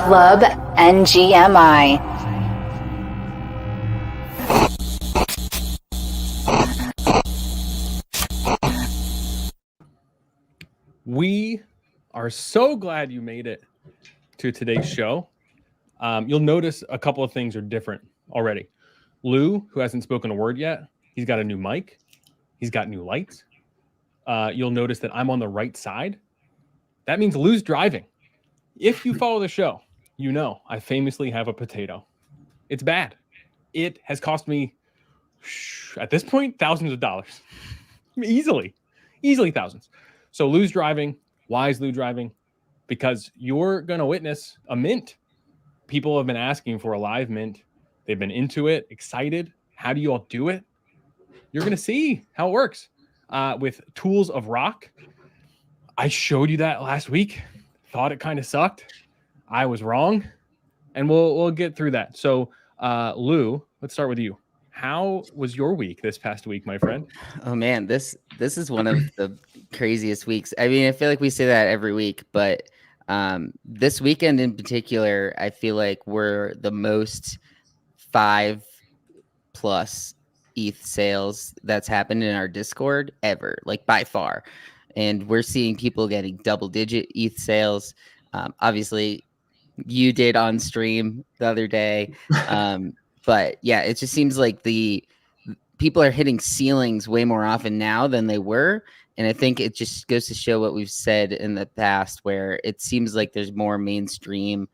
Club NGMI. We are so glad you made it to today's show. You'll notice a couple of things are different already. Lou, who hasn't spoken a word yet, he's got a new mic. He's got new lights. You'll notice that I'm on the right side. That means Lou's driving. If you follow the show, you know I famously have a potato. It's bad. It has cost me, at this point, thousands of dollars. Easily thousands. So Lou's driving. Why is Lou driving? Because you're going to witness a mint. People have been asking for a live mint. They've been into it, excited. How do you all do it? You're going to see how it works with tools of rock. I showed you that last week. Thought it kind of sucked. I was wrong. And we'll get through that. So Lou, let's start with you. How was your week this past week, my friend? Oh man, this is one of the craziest weeks. I mean, I feel like we say that every week, but this weekend in particular, I feel like we're the most 5+ ETH sales that's happened in our Discord ever, like by far. And we're seeing people getting double-digit ETH sales. Obviously, you did on stream the other day. But yeah, it just seems like the people are hitting ceilings way more often now than they were. And I think it just goes to show what we've said in the past, where it seems like there's more mainstream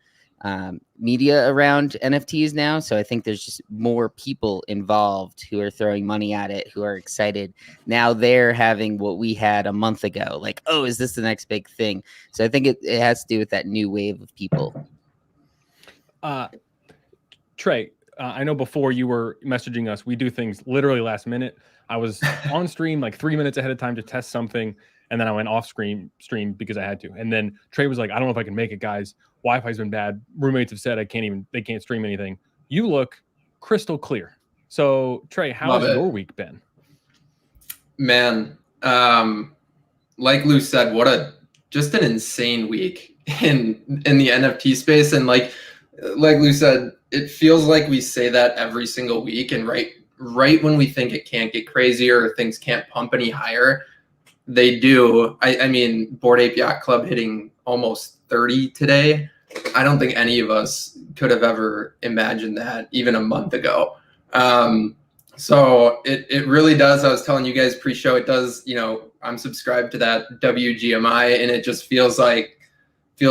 media around NFTs now. So I think there's just more people involved who are throwing money at it, who are excited. Now they're having what we had a month ago. Like, oh, is this the next big thing? So I think it has to do with that new wave of people. Trey, I know before you were messaging us, we do things literally last minute. I was on stream like 3 minutes ahead of time to test something, and then I went off stream because I had to. And then Trey was like, I don't know if I can make it, guys. Wi-Fi's been bad. Roommates have said they can't stream anything. You look crystal clear. So Trey, how's your week been? Man, like Lou said, just an insane week in the NFT space. And like Lou said, it feels like we say that every single week, and right when we think it can't get crazier or things can't pump any higher, they do. I mean, Bored Ape Yacht Club hitting almost 30 today. I don't think any of us could have ever imagined that even a month ago. So it really does. I was telling you guys pre-show, it does, I'm subscribed to that WGMI, and it just feels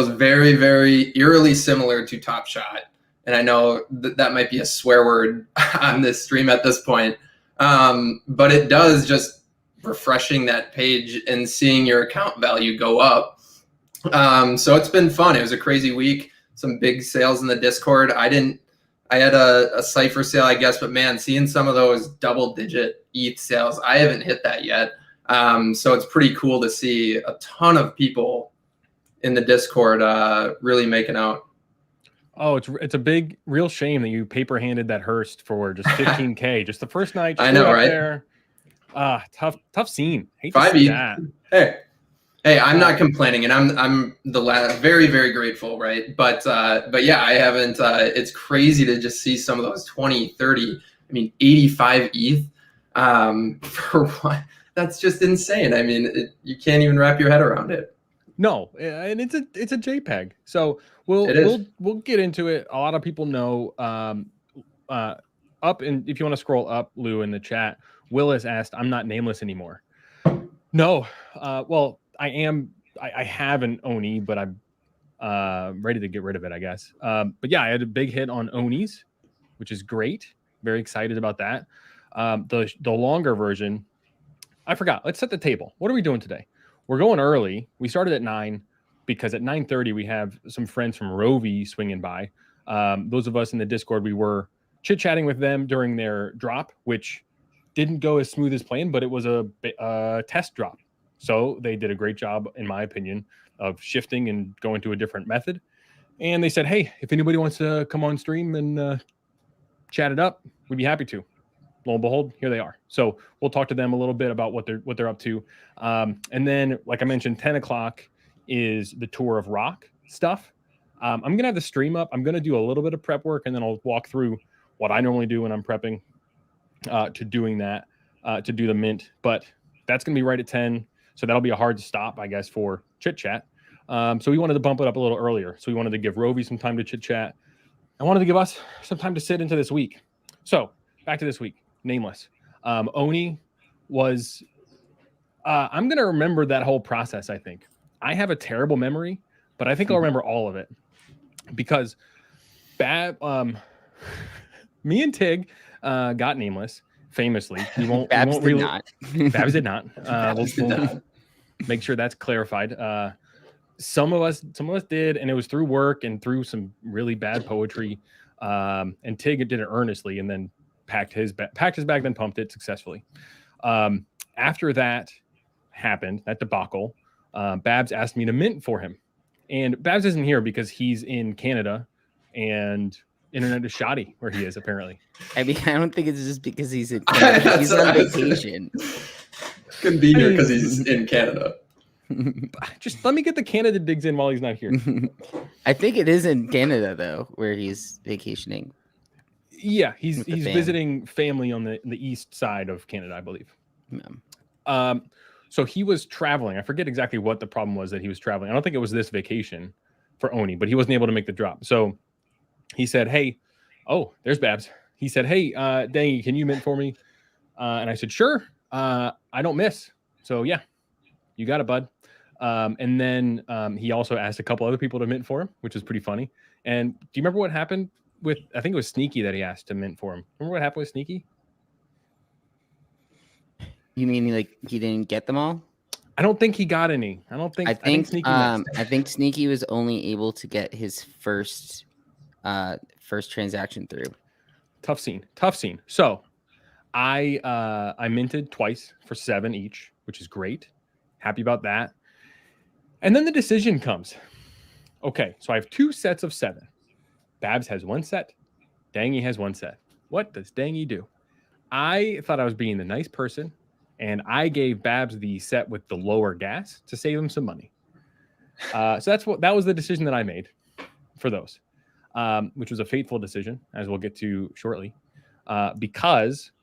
very, very eerily similar to Top Shot. And I know that might be a swear word on this stream at this point. But it does, just refreshing that page and seeing your account value go up. So it's been fun. It was a crazy week. Some big sales in the Discord. I had a Cypher sale, I guess, but man, seeing some of those double-digit ETH sales, I haven't hit that yet. So it's pretty cool to see a ton of people in the Discord really making out. Oh, it's a big, real shame that you paper-handed that Hearst for just 15K just the first night. I know, right? There. Tough scene. Hate to 5 see ETH. that. Hey, I'm not complaining, and I'm very, very grateful, right? But yeah, I haven't. It's crazy to just see some of those 20, 30, 85 ETH for what? That's just insane. I mean, you can't even wrap your head around it. No, and it's a JPEG. So we'll get into it. A lot of people know up, and if you want to scroll up, Lou, in the chat, Willis asked, "I'm not nameless anymore." No, well, I am. I have an Oni, but I'm ready to get rid of it, I guess. But yeah, I had a big hit on Onis, which is great. Very excited about that. The longer version, I forgot. Let's set the table. What are we doing today? We're going early. We started at 9 because at 9:30 we have some friends from ROVI swinging by. Those of us in the Discord, we were chit-chatting with them during their drop, which didn't go as smooth as planned, but it was a test drop. So they did a great job, in my opinion, of shifting and going to a different method. And they said, hey, if anybody wants to come on stream and chat it up, we'd be happy to. Lo and behold, here they are. So we'll talk to them a little bit about what they're up to. And then, like I mentioned, 10 o'clock is the Tour of Rock stuff. I'm going to have the stream up. I'm going to do a little bit of prep work, and then I'll walk through what I normally do when I'm prepping to doing that, to do the mint. But that's going to be right at 10. So that'll be a hard stop, I guess, for chit chat. So we wanted to bump it up a little earlier. So we wanted to give ROVI some time to chit chat. I wanted to give us some time to sit into this week. So back to this week, nameless. Oni was, I'm going to remember that whole process. I think I have a terrible memory, but I think I'll remember all of it because me and Tig got nameless famously. Babs did not. Babs did not. We'll make sure that's clarified. Some of us did, and it was through work and through some really bad poetry. And Tig did it earnestly, and then packed his bag, then pumped it successfully. After that happened, that debacle, Babs asked me to mint for him, and Babs isn't here because he's in Canada, and internet is shoddy where he is apparently. I mean, I don't think it's just because he's in Canada. He's on vacation. Couldn't be here because he's in Canada. Just let me get the Canada digs in while he's not here. I think it is in Canada though, where he's vacationing. Yeah, he's visiting family on the east side of Canada, I believe. Yeah. So he was traveling. I forget exactly what the problem was that he was traveling. I don't think it was this vacation for Oni, but he wasn't able to make the drop. So he said, "Hey, oh, there's Babs." He said, "Hey, Dangy, can you mint for me?" And I said, "Sure. I don't miss." So yeah, you got it, bud. And then he also asked a couple other people to mint for him, which was pretty funny. And do you remember what happened with, I think it was Sneaky that he asked to mint for him. Remember what happened with Sneaky? You mean like he didn't get them all? I don't think he got any. I think Sneaky missed. I think Sneaky was only able to get his first transaction through. Tough scene. So I minted twice for 7 each, which is great. Happy about that. And then the decision comes. Okay, so I have 2 sets of 7. Babs has 1 set. Dangy has 1 set. What does Dangy do? I thought I was being the nice person, and I gave Babs the set with the lower gas to save him some money. So that was the decision that I made for those, which was a fateful decision, as we'll get to shortly. Because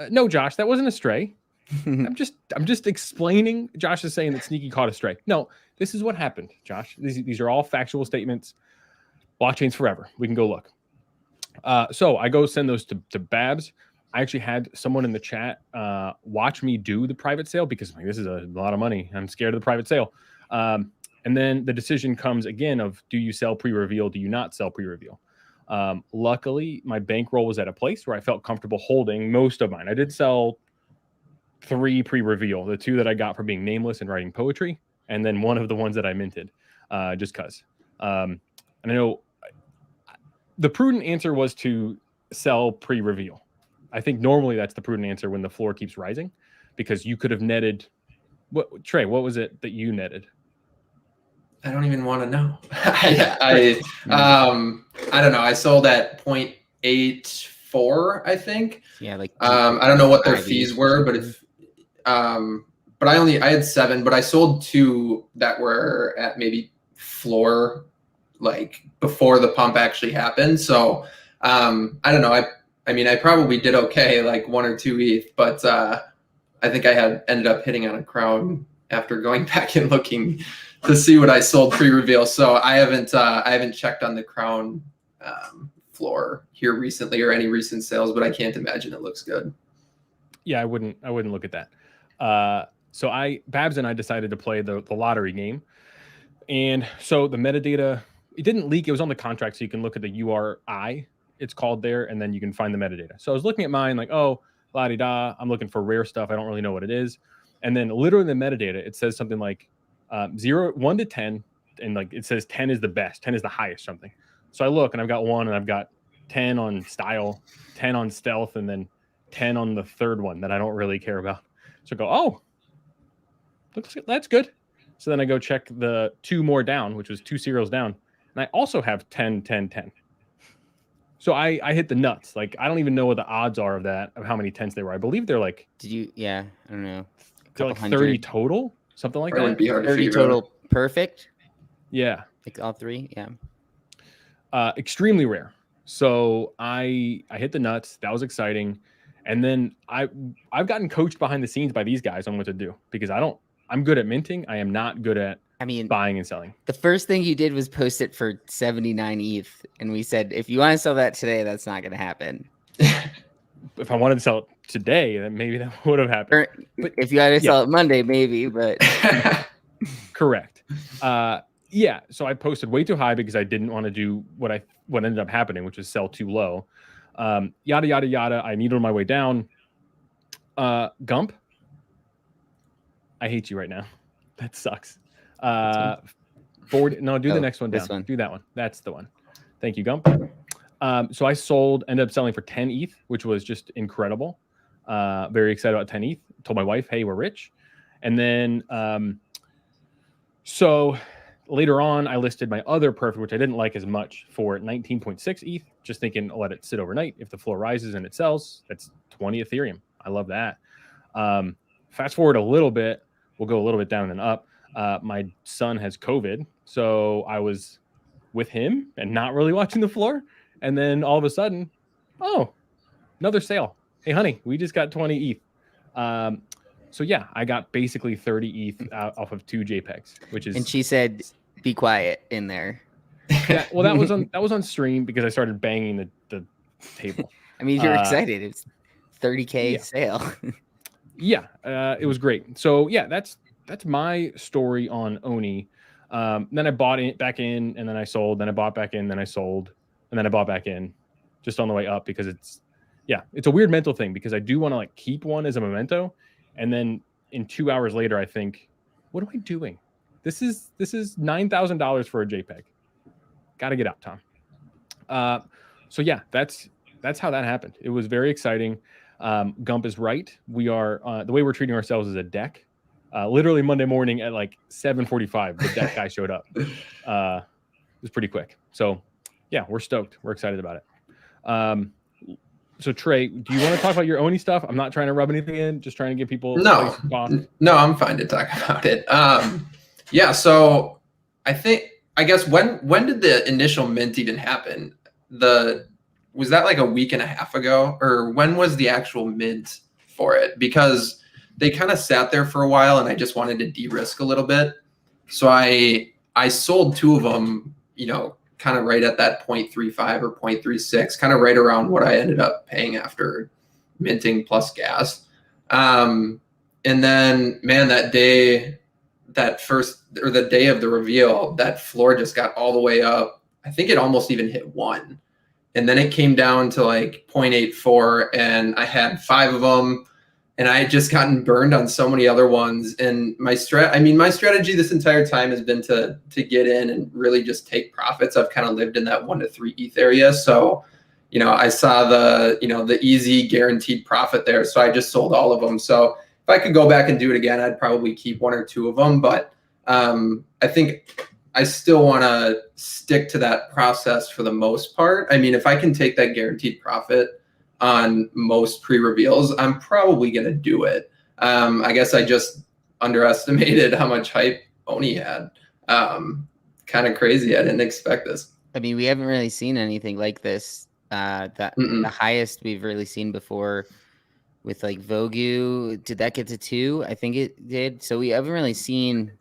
no, Josh, that wasn't a stray. I'm just explaining. Josh is saying that Sneaky caught a stray. No, this is what happened, Josh. These are all factual statements. Blockchain's forever. We can go look. So I go send those to Babs. I actually had someone in the chat watch me do the private sale because this is a lot of money. I'm scared of the private sale. And then the decision comes again of, do you sell pre-reveal? Do you not sell pre-reveal? Luckily, my bankroll was at a place where I felt comfortable holding most of mine. I did sell 3 pre-reveal, the 2 that I got for being nameless and writing poetry, and then one of the ones that I minted, just because. And I know the prudent answer was to sell pre-reveal. I think normally that's the prudent answer when the floor keeps rising, because you could have netted. Trey, what was it that you netted? I don't even want to know. I don't know. I sold at 0.84, I think. Yeah, like I don't know what their fees were, but but I had 7, but I sold 2 that were at maybe floor, like before the pump actually happened. So I don't know. I mean, I probably did okay, like 1 or 2 ETH, but I think I ended up hitting on a crown after going back and looking to see what I sold pre-reveal. So I haven't checked on the crown floor here recently or any recent sales, but I can't imagine it looks good. Yeah, I wouldn't look at that. So Babs and I decided to play the lottery game. And so the metadata, it didn't leak. It was on the contract. So you can look at the URI, it's called there, and then you can find the metadata. So I was looking at mine like, oh, la-di-da, I'm looking for rare stuff. I don't really know what it is. And then literally in the metadata, it says something like 1 to 10. And like it says 10 is the best, 10 is the highest something. So I look and I've got 1 and I've got 10 on style, 10 on stealth, and then 10 on the third one that I don't really care about. So I go, oh, that's good. So then I go check the 2 more down, which was 2 serials down. And I also have 10, 10, 10. So I hit the nuts. Like, I don't even know what the odds are of how many 10s there were. I believe they're like, yeah, I don't know. They're like 30 total, something like that. Be hard 30 total perfect. Yeah. Like all 3. Yeah. Extremely rare. So I hit the nuts. That was exciting. And then I've gotten coached behind the scenes by these guys on what to do, because I'm good at minting. I am not good at buying and selling. The first thing you did was post it for 79 ETH. And we said, if you want to sell that today, that's not going to happen. If I wanted to sell it today, then maybe that would have happened. But if you had to sell it Monday, maybe, but correct. Yeah. So I posted way too high because I didn't want to do what ended up happening, which was sell too low. Yada, yada, yada. I needled my way down. Gump. I hate you right now. That sucks. Forward. No, do the next one down. One. Do that one. That's the one. Thank you, Gump. So I ended up selling for 10 ETH, which was just incredible. Very excited about 10 ETH. Told my wife, hey, we're rich. And then, so later on, I listed my other perfect, which I didn't like as much, for 19.6 ETH, just thinking I'll let it sit overnight. If the floor rises and it sells, that's 20 Ethereum. I love that. Fast forward a little bit, we'll go a little bit down and up. My son has COVID, so I was with him and not really watching the floor. And then all of a sudden, another sale. Hey, honey, we just got 20 ETH. So yeah, I got basically 30 ETH off of 2 JPEGs, which is. And she said, "Be quiet in there." Yeah, well, that was on stream because I started banging the table. I mean, you're excited. It's 30K sale. Yeah, it was great. So yeah, that's my story on Oni. Then I bought it back in, and then I sold. Then I bought back in, then I sold, and then I bought back in, just on the way up, because it's a weird mental thing, because I do want to like keep one as a memento, and then in 2 hours later I think, what am I doing? This is $9,000 for a JPEG. Got to get out, Tom. So yeah, that's how that happened. It was very exciting. Gump is right. We are the way we're treating ourselves as a deck. Literally Monday morning at like 7:45, the deck guy showed up. It was pretty quick. So yeah, we're stoked. We're excited about it. So Trey, do you want to talk about your Oni stuff? I'm not trying to rub anything in, just trying to give people No, I'm fine to talk about it. Yeah, so I guess when did the initial mint even happen? Was that like a week and a half ago, or when was the actual mint for it? Because they kind of sat there for a while, and I just wanted to de-risk a little bit. So I sold 2 of them, kind of right at that 0.35 or 0.36, kind of right around what I ended up paying after minting plus gas. And then, man, that day, the day of the reveal, that floor just got all the way up. I think it almost even hit 1. And then it came down to like 0.84, and I had 5 of them, and I had just gotten burned on so many other ones. And my strategy this entire time has been to get in and really just take profits. I've kind of lived in that 1 to 3 ETH area. So, I saw the easy guaranteed profit there. So I just sold all of them. So if I could go back and do it again, I'd probably keep 1 or 2 of them. But I think I still want to stick to that process for the most part. I mean, if I can take that guaranteed profit on most pre-reveals, I'm probably going to do it. I guess I just underestimated how much hype Oni had. Kind of crazy. I didn't expect this. I mean, we haven't really seen anything like this. The highest we've really seen before with like Vogu, did that get to 2? I think it did. So we haven't really seen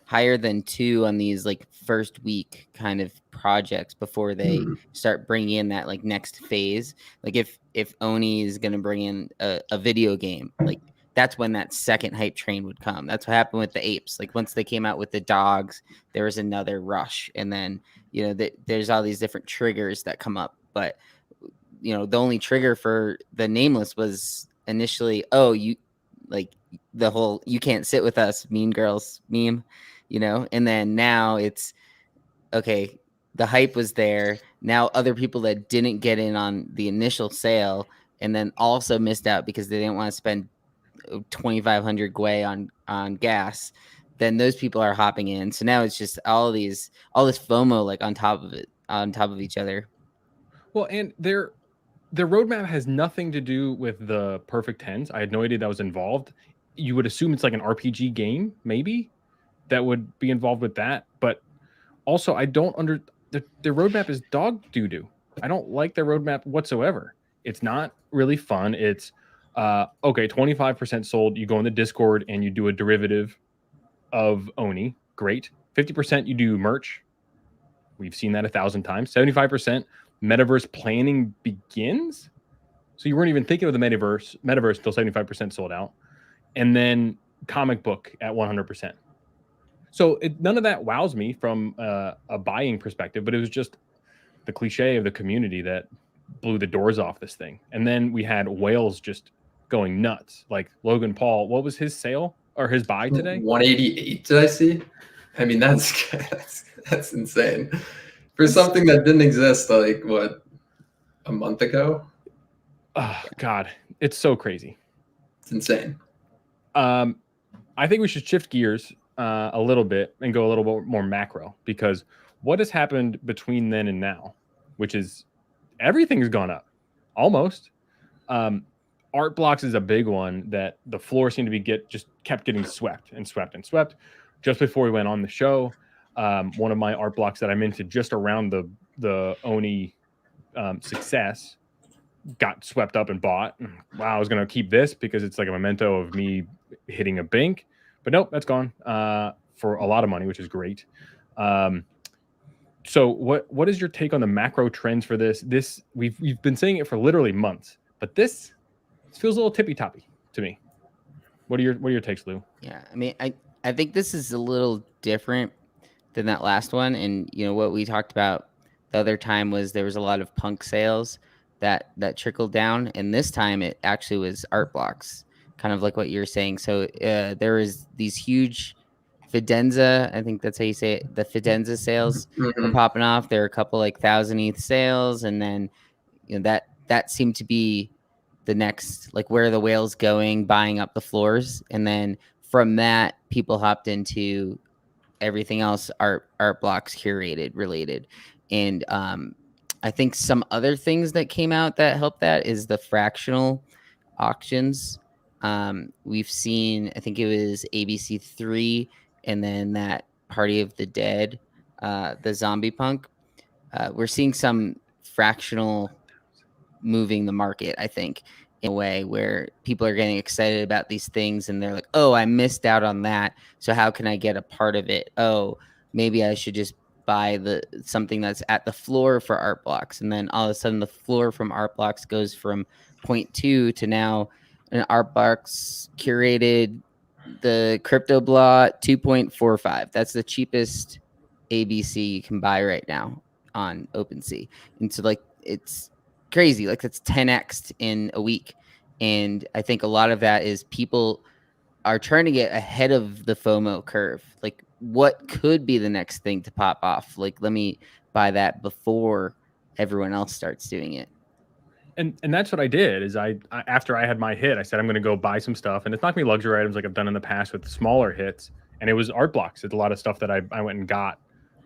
higher than 2 on these like first week kind of projects before they start bringing in that like next phase. Like if Oni is going to bring in a video game, like that's when that second hype train would come. That's what happened with the apes. Like once they came out with the dogs, there was another rush. And then, there's all these different triggers that come up. But, the only trigger for the nameless was initially, you like the whole, you can't sit with us, Mean Girls meme, and then now it's, okay, the hype was there. Now other people that didn't get in on the initial sale and then also missed out because they didn't want to spend 2,500 gwei on gas, then those people are hopping in. So now it's just all this FOMO like on top of each other. Well, and their roadmap has nothing to do with the perfect 10s. I had no idea that was involved. You would assume it's like an RPG game, maybe, that would be involved with that. But also, I don't their roadmap is dog doo-doo. I don't like their roadmap whatsoever. It's not really fun. It's okay, 25% sold. You go in the Discord and you do a derivative of Oni. Great. 50% you do merch. We've seen that 1,000 times. 75% metaverse planning begins. So you weren't even thinking of the metaverse until 75% sold out. And then comic book at 100%. So none of that wows me from a buying perspective, but it was just the cliche of the community that blew the doors off this thing. And then we had whales just going nuts. Like Logan Paul, what was his sale or his buy today? 188, did I see? I mean, that's insane. For something that didn't exist, like, what, a month ago? Oh, God. It's so crazy. It's insane. I think we should shift gears a little bit and go a little bit more macro, because what has happened between then and now, which is everything's gone up almost. Art blocks is a big one that the floor seemed to be just kept getting swept and swept and swept. Just before we went on the show, one of my art blocks that I minted just around the Oni success got swept up and bought. Wow, I was going to keep this because it's like a memento of me hitting a bank, but nope, that's gone for a lot of money, which is great. So what is your take on the macro trends for this? We've been saying it for literally months, but this feels a little tippy toppy to me. What are your takes, Lou? Yeah, I mean, I think this is a little different than that last one. And what we talked about the other time was there was a lot of punk sales that trickled down, and this time it actually was art blocks, kind of like what you're saying. So there was these huge Fidenza, I think that's how you say it, the Fidenza sales were popping off. There were a couple like 1,000 ETH sales, and then that seemed to be the next, like, where the whale's going, buying up the floors. And then from that, people hopped into everything else, art blocks, curated, related. And I think some other things that came out that helped that is the fractional auctions. We've seen, I think it was ABC3, and then that Party of the Dead, the zombie punk. We're seeing some fractional moving the market, I think, in a way where people are getting excited about these things and they're like, oh, I missed out on that, so how can I get a part of it? Oh, maybe I should just buy something that's at the floor for art blocks. And then all of a sudden the floor from art blocks goes from 0.2 to now an art box curated, the crypto blot 2.45. That's the cheapest ABC you can buy right now on OpenSea. And so, like, it's crazy. Like, that's 10x in a week. And I think a lot of that is people are trying to get ahead of the FOMO curve. Like, what could be the next thing to pop off? Like, let me buy that before everyone else starts doing it. And that's what I did. Is I after I had my hit, I said I'm going to go buy some stuff, and it's not going to be luxury items like I've done in the past with smaller hits. And it was art blocks. It's a lot of stuff that I went and got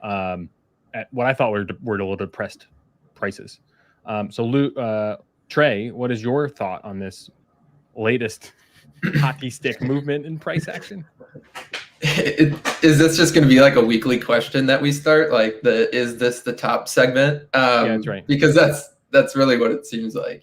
at what I thought were a little depressed prices. So Lou, Trey, what is your thought on this latest hockey stick movement in price action? Is this just going to be like a weekly question that we start? Like, is this the top segment? Yeah, that's right. Because that's really what it seems like.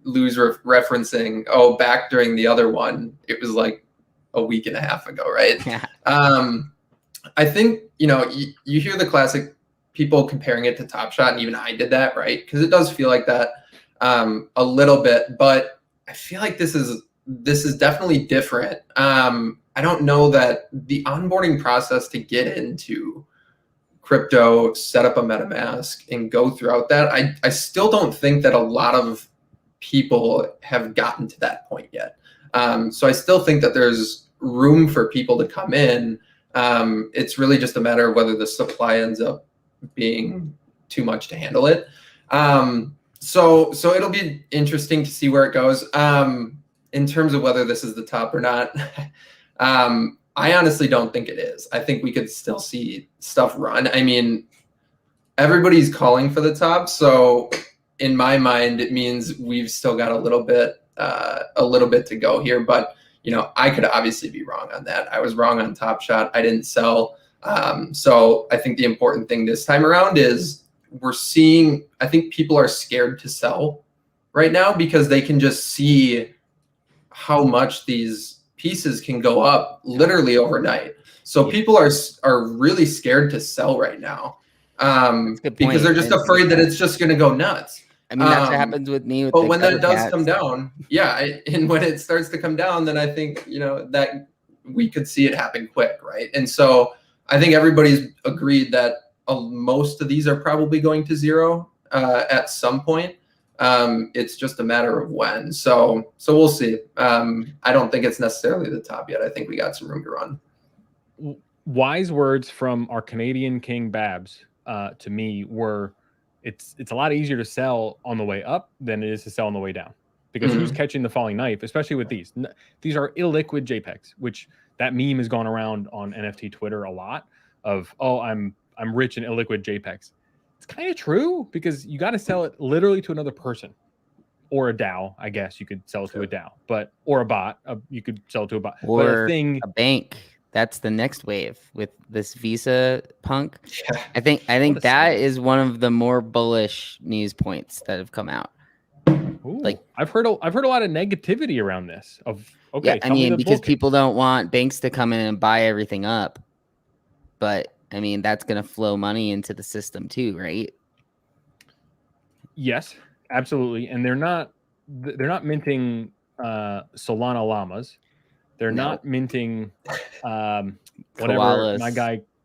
Lou's referencing, back during the other one, it was like a week and a half ago, right? Yeah. I think, you hear the classic people comparing it to Top Shot, and even I did that, right? Because it does feel like that a little bit, but I feel like this is definitely different. I don't know that the onboarding process to get into crypto, set up a MetaMask, and go throughout that, I still don't think that a lot of people have gotten to that point yet. So I still think that there's room for people to come in. It's really just a matter of whether the supply ends up being too much to handle it. So it'll be interesting to see where it goes. In terms of whether this is the top or not, I honestly don't think it is. I think we could still see stuff run. I mean, everybody's calling for the top, so in my mind, it means we've still got a little bit to go here. But I could obviously be wrong on that. I was wrong on Top Shot. I didn't sell. So I think the important thing this time around is I think people are scared to sell right now because they can just see how much these pieces can go up literally overnight. So people are really scared to sell right now because they're just afraid that it's just going to go nuts. I mean, that's what happens with me. But when that does come down, and when it starts to come down, then I think, that we could see it happen quick, right? And so I think everybody's agreed that most of these are probably going to zero at some point. It's just a matter of when. So we'll see. I don't think it's necessarily the top yet. I think we got some room to run. Wise words from our Canadian King Babs to me were, it's a lot easier to sell on the way up than it is to sell on the way down, because who's catching the falling knife, especially with these? These are illiquid JPEGs, which that meme has gone around on NFT Twitter a lot of, oh, I'm rich in illiquid JPEGs. It's kind of true, because you got to sell it literally to another person or a DAO. I guess you could sell it to a DAO, or a bot. You could sell it to a bot or a bank. That's the next wave with this Visa punk. Yeah. I think that is one of the more bullish news points that have come out. Ooh, like I've heard a lot of negativity around this. I mean, because people don't want banks to come in and buy everything up, but I mean, that's going to flow money into the system too, right? Yes, absolutely. And they're not minting Solana llamas. They're not minting whatever.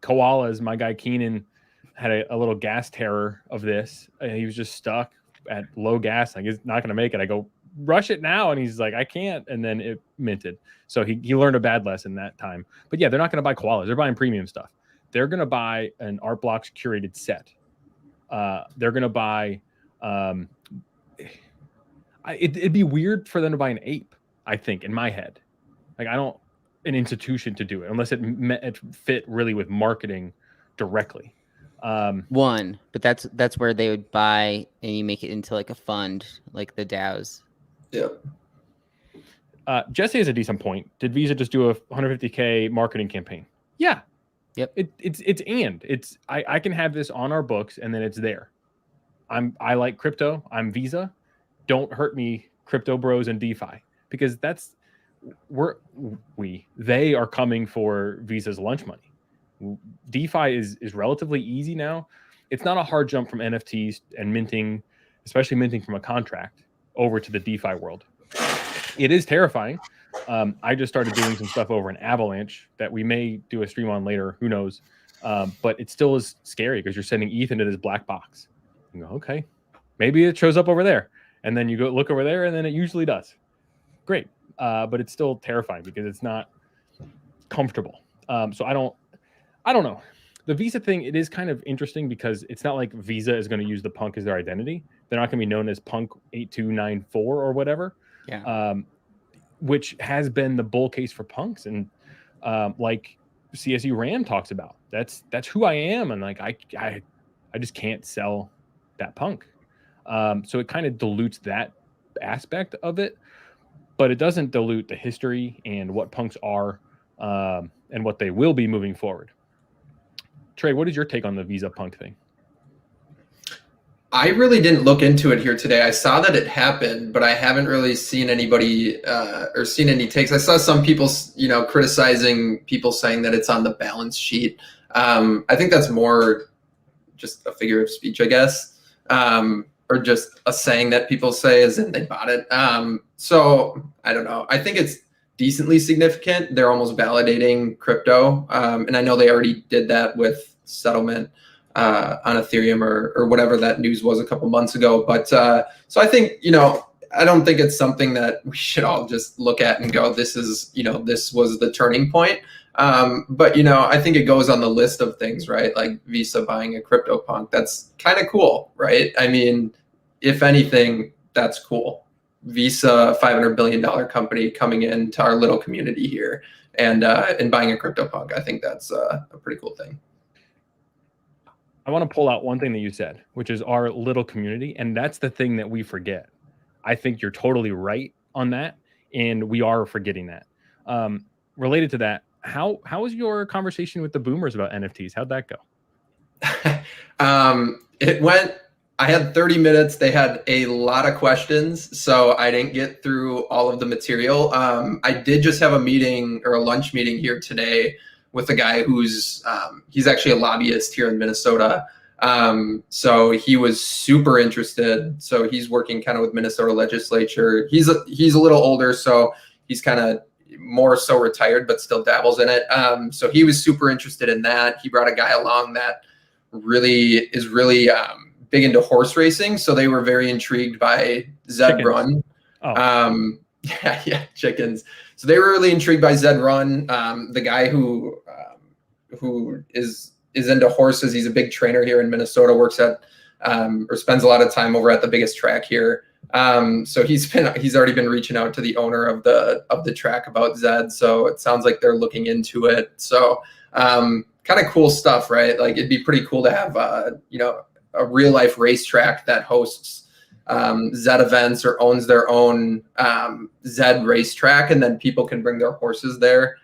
Koalas. My guy Keenan had a little gas terror of this. He was just stuck at low gas. Like, he's not going to make it. I go, rush it now. And he's like, I can't. And then it minted. So he learned a bad lesson that time. But yeah, they're not going to buy koalas. They're buying premium stuff. They're going to buy an Art Blocks curated set. They're going to buy... it'd be weird for them to buy an ape, I think, in my head. Like, an institution to do it, unless it fit really with marketing directly. But that's where they would buy, and you make it into like a fund, like the DAOs. Yep. Jesse has a decent point. Did Visa just do a 150K marketing campaign? Yeah. Yep. I can have this on our books, and then it's there. I like crypto. I'm Visa. Don't hurt me, crypto bros and DeFi, because they are coming for Visa's lunch money. DeFi is relatively easy now. It's not a hard jump from NFTs and minting, especially minting from a contract, over to the DeFi world. It is terrifying. I just started doing some stuff over in Avalanche that we may do a stream on later. Who knows? But it still is scary, because you're sending ETH into this black box. You go, okay, maybe it shows up over there. And then you go look over there, and then it usually does. Great. But it's still terrifying, because it's not comfortable. So I don't know. The Visa thing, it is kind of interesting, because it's not like Visa is going to use the punk as their identity. They're not going to be known as Punk 8294 or whatever. Yeah. Which has been the bull case for punks. And like CSU Ram talks about, that's who I am. And like, I just can't sell that punk. So it kind of dilutes that aspect of it, but it doesn't dilute the history and what punks are, and what they will be moving forward. Trey, what is your take on the Visa punk thing? I really didn't look into it here today. I saw that it happened, but I haven't really seen anybody or seen any takes. I saw some people, criticizing people, saying that it's on the balance sheet. I think that's more just a figure of speech, I guess, or just a saying that people say as in they bought it. So I don't know. I think it's decently significant. They're almost validating crypto. And I know they already did that with settlement on Ethereum or whatever that news was a couple months ago. But so I think, I don't think it's something that we should all just look at and go, this is, this was the turning point. But, I think it goes on the list of things, right? Like Visa buying a crypto punk. That's kind of cool, right? I mean, if anything, that's cool. Visa, $500 billion company coming into our little community here and buying a crypto punk. I think that's a pretty cool thing. I want to pull out one thing that you said, which is our little community. And that's the thing that we forget. I think you're totally right on that. And we are forgetting that. Related to that, how was your conversation with the boomers about NFTs? How'd that go? It went. I had 30 minutes. They had a lot of questions, so I didn't get through all of the material. I did just have a meeting or a lunch meeting here today with a guy who's he's actually a lobbyist here in Minnesota. So he was super interested. So he's working kind of with Minnesota legislature. He's a little older, so he's kind of more so retired, but still dabbles in it. So he was super interested in that. He brought a guy along that is really big into horse racing, so they were very intrigued by Zed Run. Oh. Yeah, chickens. So they were really intrigued by Zed Run. The guy who is into horses, he's a big trainer here in Minnesota, works at or spends a lot of time over at the biggest track here. So he's already been reaching out to the owner of the track about Zed. So it sounds like they're looking into it. So kind of cool stuff, right? Like it'd be pretty cool to have a real life racetrack that hosts Zed events or owns their own Zed racetrack, and then people can bring their horses there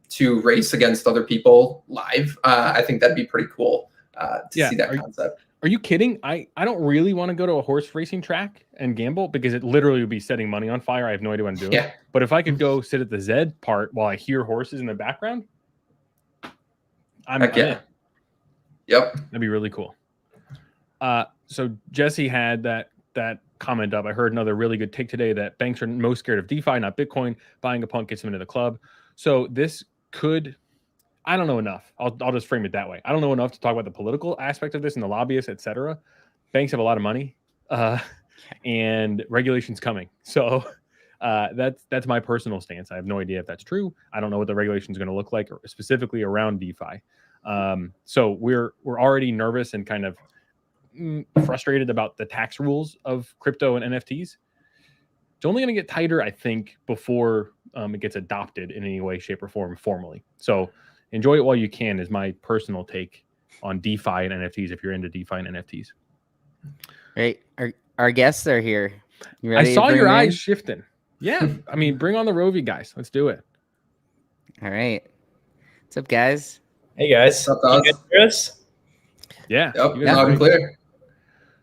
to race against other people live. I think that'd be pretty cool to see that concept. Are you kidding? I don't really want to go to a horse racing track and gamble because it literally would be setting money on fire. I have no idea what I'm doing. Yeah. But if I could go sit at the Zed part while I hear horses in the background, I'm in. Yep. That'd be really cool. So Jesse had that comment up. I heard another really good take today that banks are most scared of DeFi, not Bitcoin. Buying a punk gets them into the club. So this could, I don't know enough. I'll just frame it that way. I don't know enough to talk about the political aspect of this and the lobbyists, etc. Banks have a lot of money, and regulation's coming. So that's my personal stance. I have no idea if that's true. I don't know what the regulation is going to look like, or specifically around DeFi. So we're already nervous and kind of frustrated about the tax rules of crypto and NFTs. It's only going to get tighter, I think, before it gets adopted in any way, shape, or form formally. So enjoy it while you can is my personal take on DeFi and NFTs if you're into DeFi and NFTs. Right. Our guests are here. You I ready saw your eyes in? shifting. Yeah. I mean, bring on the ROVI guys. Let's do it. All right. What's up, guys? Hey, guys. What's up, Can you guys hear us? Yeah. Yep. You guys Loud are and great. clear.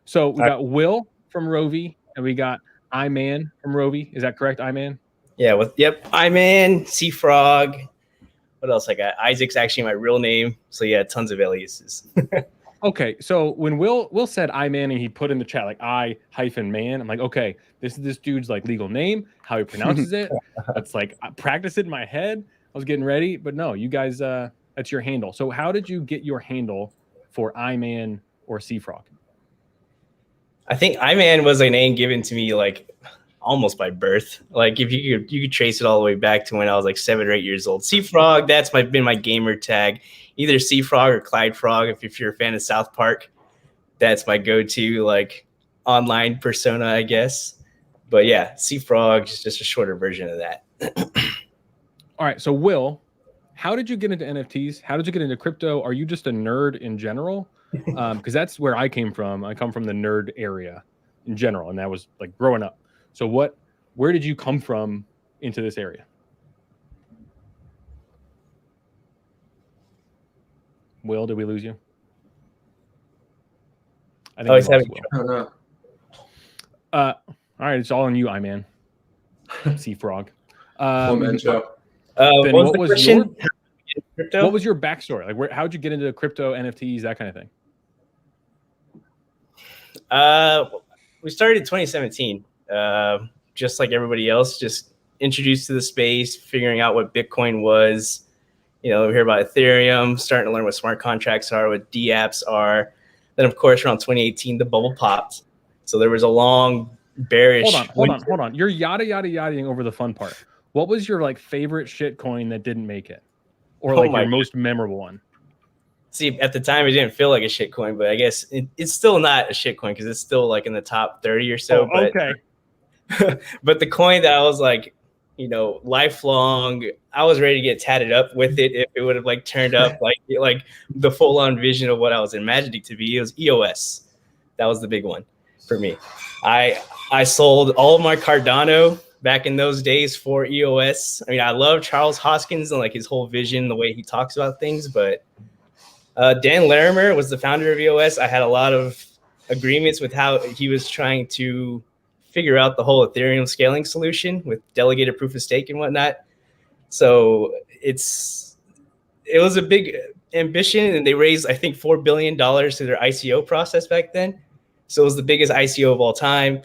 So we got Will from ROVI and we got iMan from ROVI. Is that correct, iMan? Yeah. Yep. iMan, Sea Frog. What else I got? Isaac's actually my real name. So yeah, tons of aliases. Okay, so when Will said iMan and he put in the chat like I-man, I'm like, okay, this is this dude's like legal name, how he pronounces it. It's like I practiced it in my head. I was getting ready, but no, you guys, that's your handle. So how did you get your handle for iMan or Sea Frog? I think iMan was a name given to me like almost by birth. Like if you could trace it all the way back to when I was like 7 or 8 years old. Sea Frog, that's been my gamer tag. Either Sea Frog or Clyde Frog. If you're a fan of South Park, that's my go-to like online persona, I guess. But yeah, Sea Frog is just a shorter version of that. All right, so Will, how did you get into NFTs? How did you get into crypto? Are you just a nerd in general? Because that's where I came from. I come from the nerd area in general, and that was like growing up. So where did you come from into this area? Will, did we lose you? I think he's having I don't know. all right, it's all on you, iMan. Sea Frog. What was your backstory? Like, how'd you get into crypto, NFTs, that kind of thing? We started in 2017, just like everybody else, just introduced to the space, figuring out what Bitcoin was. You know, we hear about Ethereum, starting to learn what smart contracts are, what DApps are. Then, of course, around 2018, the bubble popped. So there was a long bearish. Hold on. You're yada-ing over the fun part. What was your like favorite shit coin that didn't make it? Or like your most memorable one? See, at the time, it didn't feel like a shit coin, but I guess it's still not a shit coin because it's still like in the top 30 or so. Oh, okay. But the coin that I was like, you know, lifelong, I was ready to get tatted up with it if it would have like turned up like the full on vision of what I was imagining to be. It was EOS. That was the big one for me. I sold all of my Cardano back in those days for EOS. I mean, I love Charles Hoskins and like his whole vision, the way he talks about things. But Dan Larimer was the founder of EOS. I had a lot of agreements with how he was trying to figure out the whole Ethereum scaling solution with delegated proof of stake and whatnot. So it was a big ambition, and they raised, I think, $4 billion to their ICO process back then. So it was the biggest ICO of all time.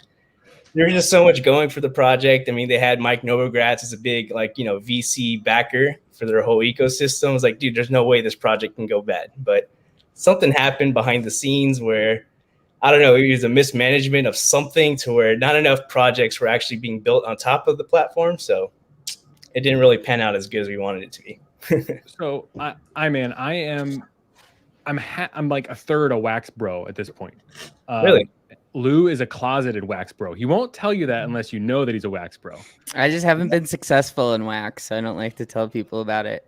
There was just so much going for the project. I mean, they had Mike Novogratz as a big, like, you know, VC backer for their whole ecosystem. I was like, dude, there's no way this project can go bad. But something happened behind the scenes where, I don't know, it was a mismanagement of something to where not enough projects were actually being built on top of the platform. So it didn't really pan out as good as we wanted it to be. So I'm like a third a wax bro at this point. Really? Lou is a closeted wax bro. He won't tell you that unless you know that he's a wax bro. I just haven't been successful in wax, so I don't like to tell people about it.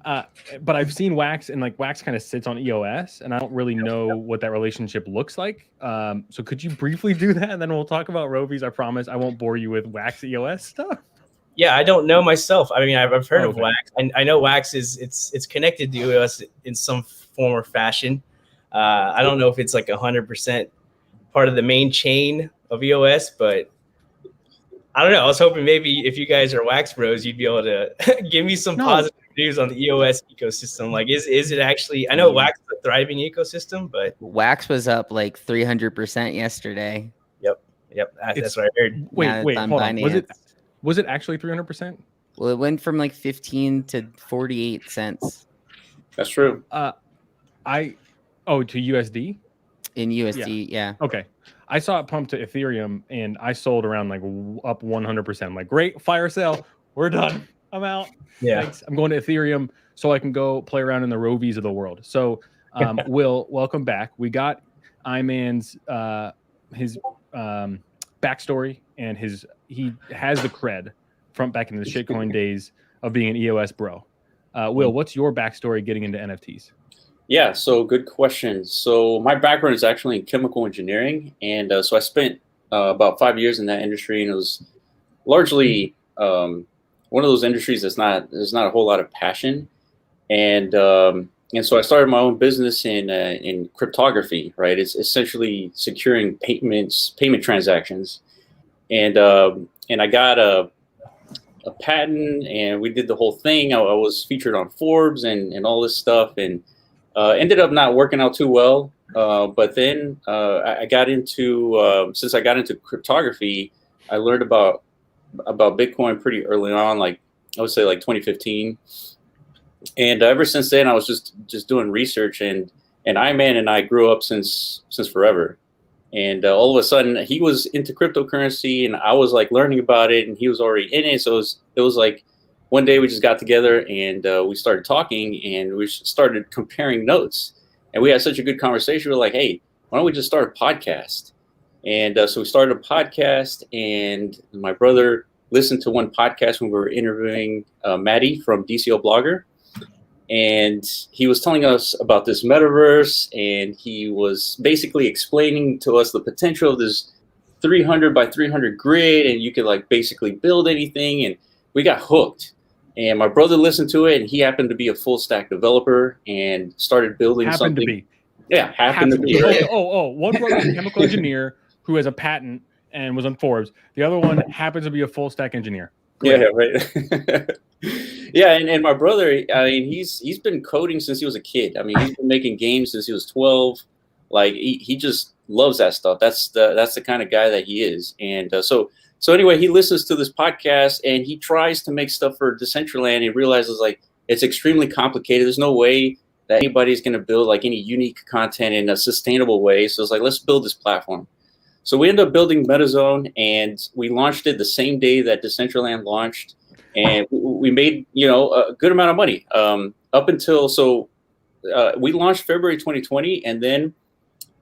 But I've seen wax, and like wax kind of sits on EOS, and I don't really know what that relationship looks like. So could you briefly do that, and then we'll talk about Rovis. I promise I won't bore you with wax EOS stuff. Yeah, I don't know myself. I mean, I've heard of wax. I know wax it's connected to EOS in some form or fashion. I don't know if it's like 100% part of the main chain of EOS, but I don't know. I was hoping maybe if you guys are wax bros, you'd be able to give me some positive news on the EOS ecosystem. Like, is it actually? I know wax is a thriving ecosystem, but wax was up like 300% yesterday. Yep, that's what I heard. Wait, hold on. Was it actually 300%? Well, it went from like 15 to 48 cents. That's true. To USD? In USD, yeah. Okay. I saw it pump to Ethereum, and I sold around like up 100%. I'm like, great, fire sale. We're done. I'm out. Yeah. Thanks. I'm going to Ethereum so I can go play around in the Rovis of the world. So, Will, welcome back. We got Iman's his backstory, and he has the cred from back in the shitcoin days of being an EOS bro. Will, what's your backstory getting into NFTs? Yeah, so good question. So my background is actually in chemical engineering, and so I spent about 5 years in that industry, and it was largely one of those industries there's not a whole lot of passion, and so I started my own business in cryptography. Right, it's essentially securing payment transactions, and I got a patent, and we did the whole thing. I was featured on Forbes and all this stuff, and ended up not working out too well. But then I got into since I got into cryptography, I learned about Bitcoin pretty early on, like I would say like 2015. And ever since then, I was just doing research, and Iman and I grew up since forever. And all of a sudden, he was into cryptocurrency, and I was like learning about it, and he was already in it. So it was like one day we just got together, and we started talking, and we started comparing notes. And we had such a good conversation. We're like, hey, why don't we just start a podcast? And so we started a podcast, and my brother listened to one podcast when we were interviewing Maddie from DCO Blogger. And he was telling us about this metaverse, and he was basically explaining to us the potential of this 300 by 300 grid, and you could like basically build anything. And we got hooked. And my brother listened to it, and he happened to be a full stack developer and started building something. Yeah, happened to be. Right? One brother is a chemical engineer who has a patent and was on Forbes. The other one happens to be a full stack engineer. Great. Yeah, right. Yeah, and my brother, I mean, he's been coding since he was a kid. I mean, he's been making games since he was 12. Like he just loves that stuff. That's the kind of guy that he is. And so anyway, he listens to this podcast, and he tries to make stuff for Decentraland. He realizes like it's extremely complicated. There's no way that anybody's going to build like any unique content in a sustainable way. So it's like, let's build this platform. So we ended up building MetaZone, and we launched it the same day that Decentraland launched, and we made a good amount of money up until we launched February 2020, and then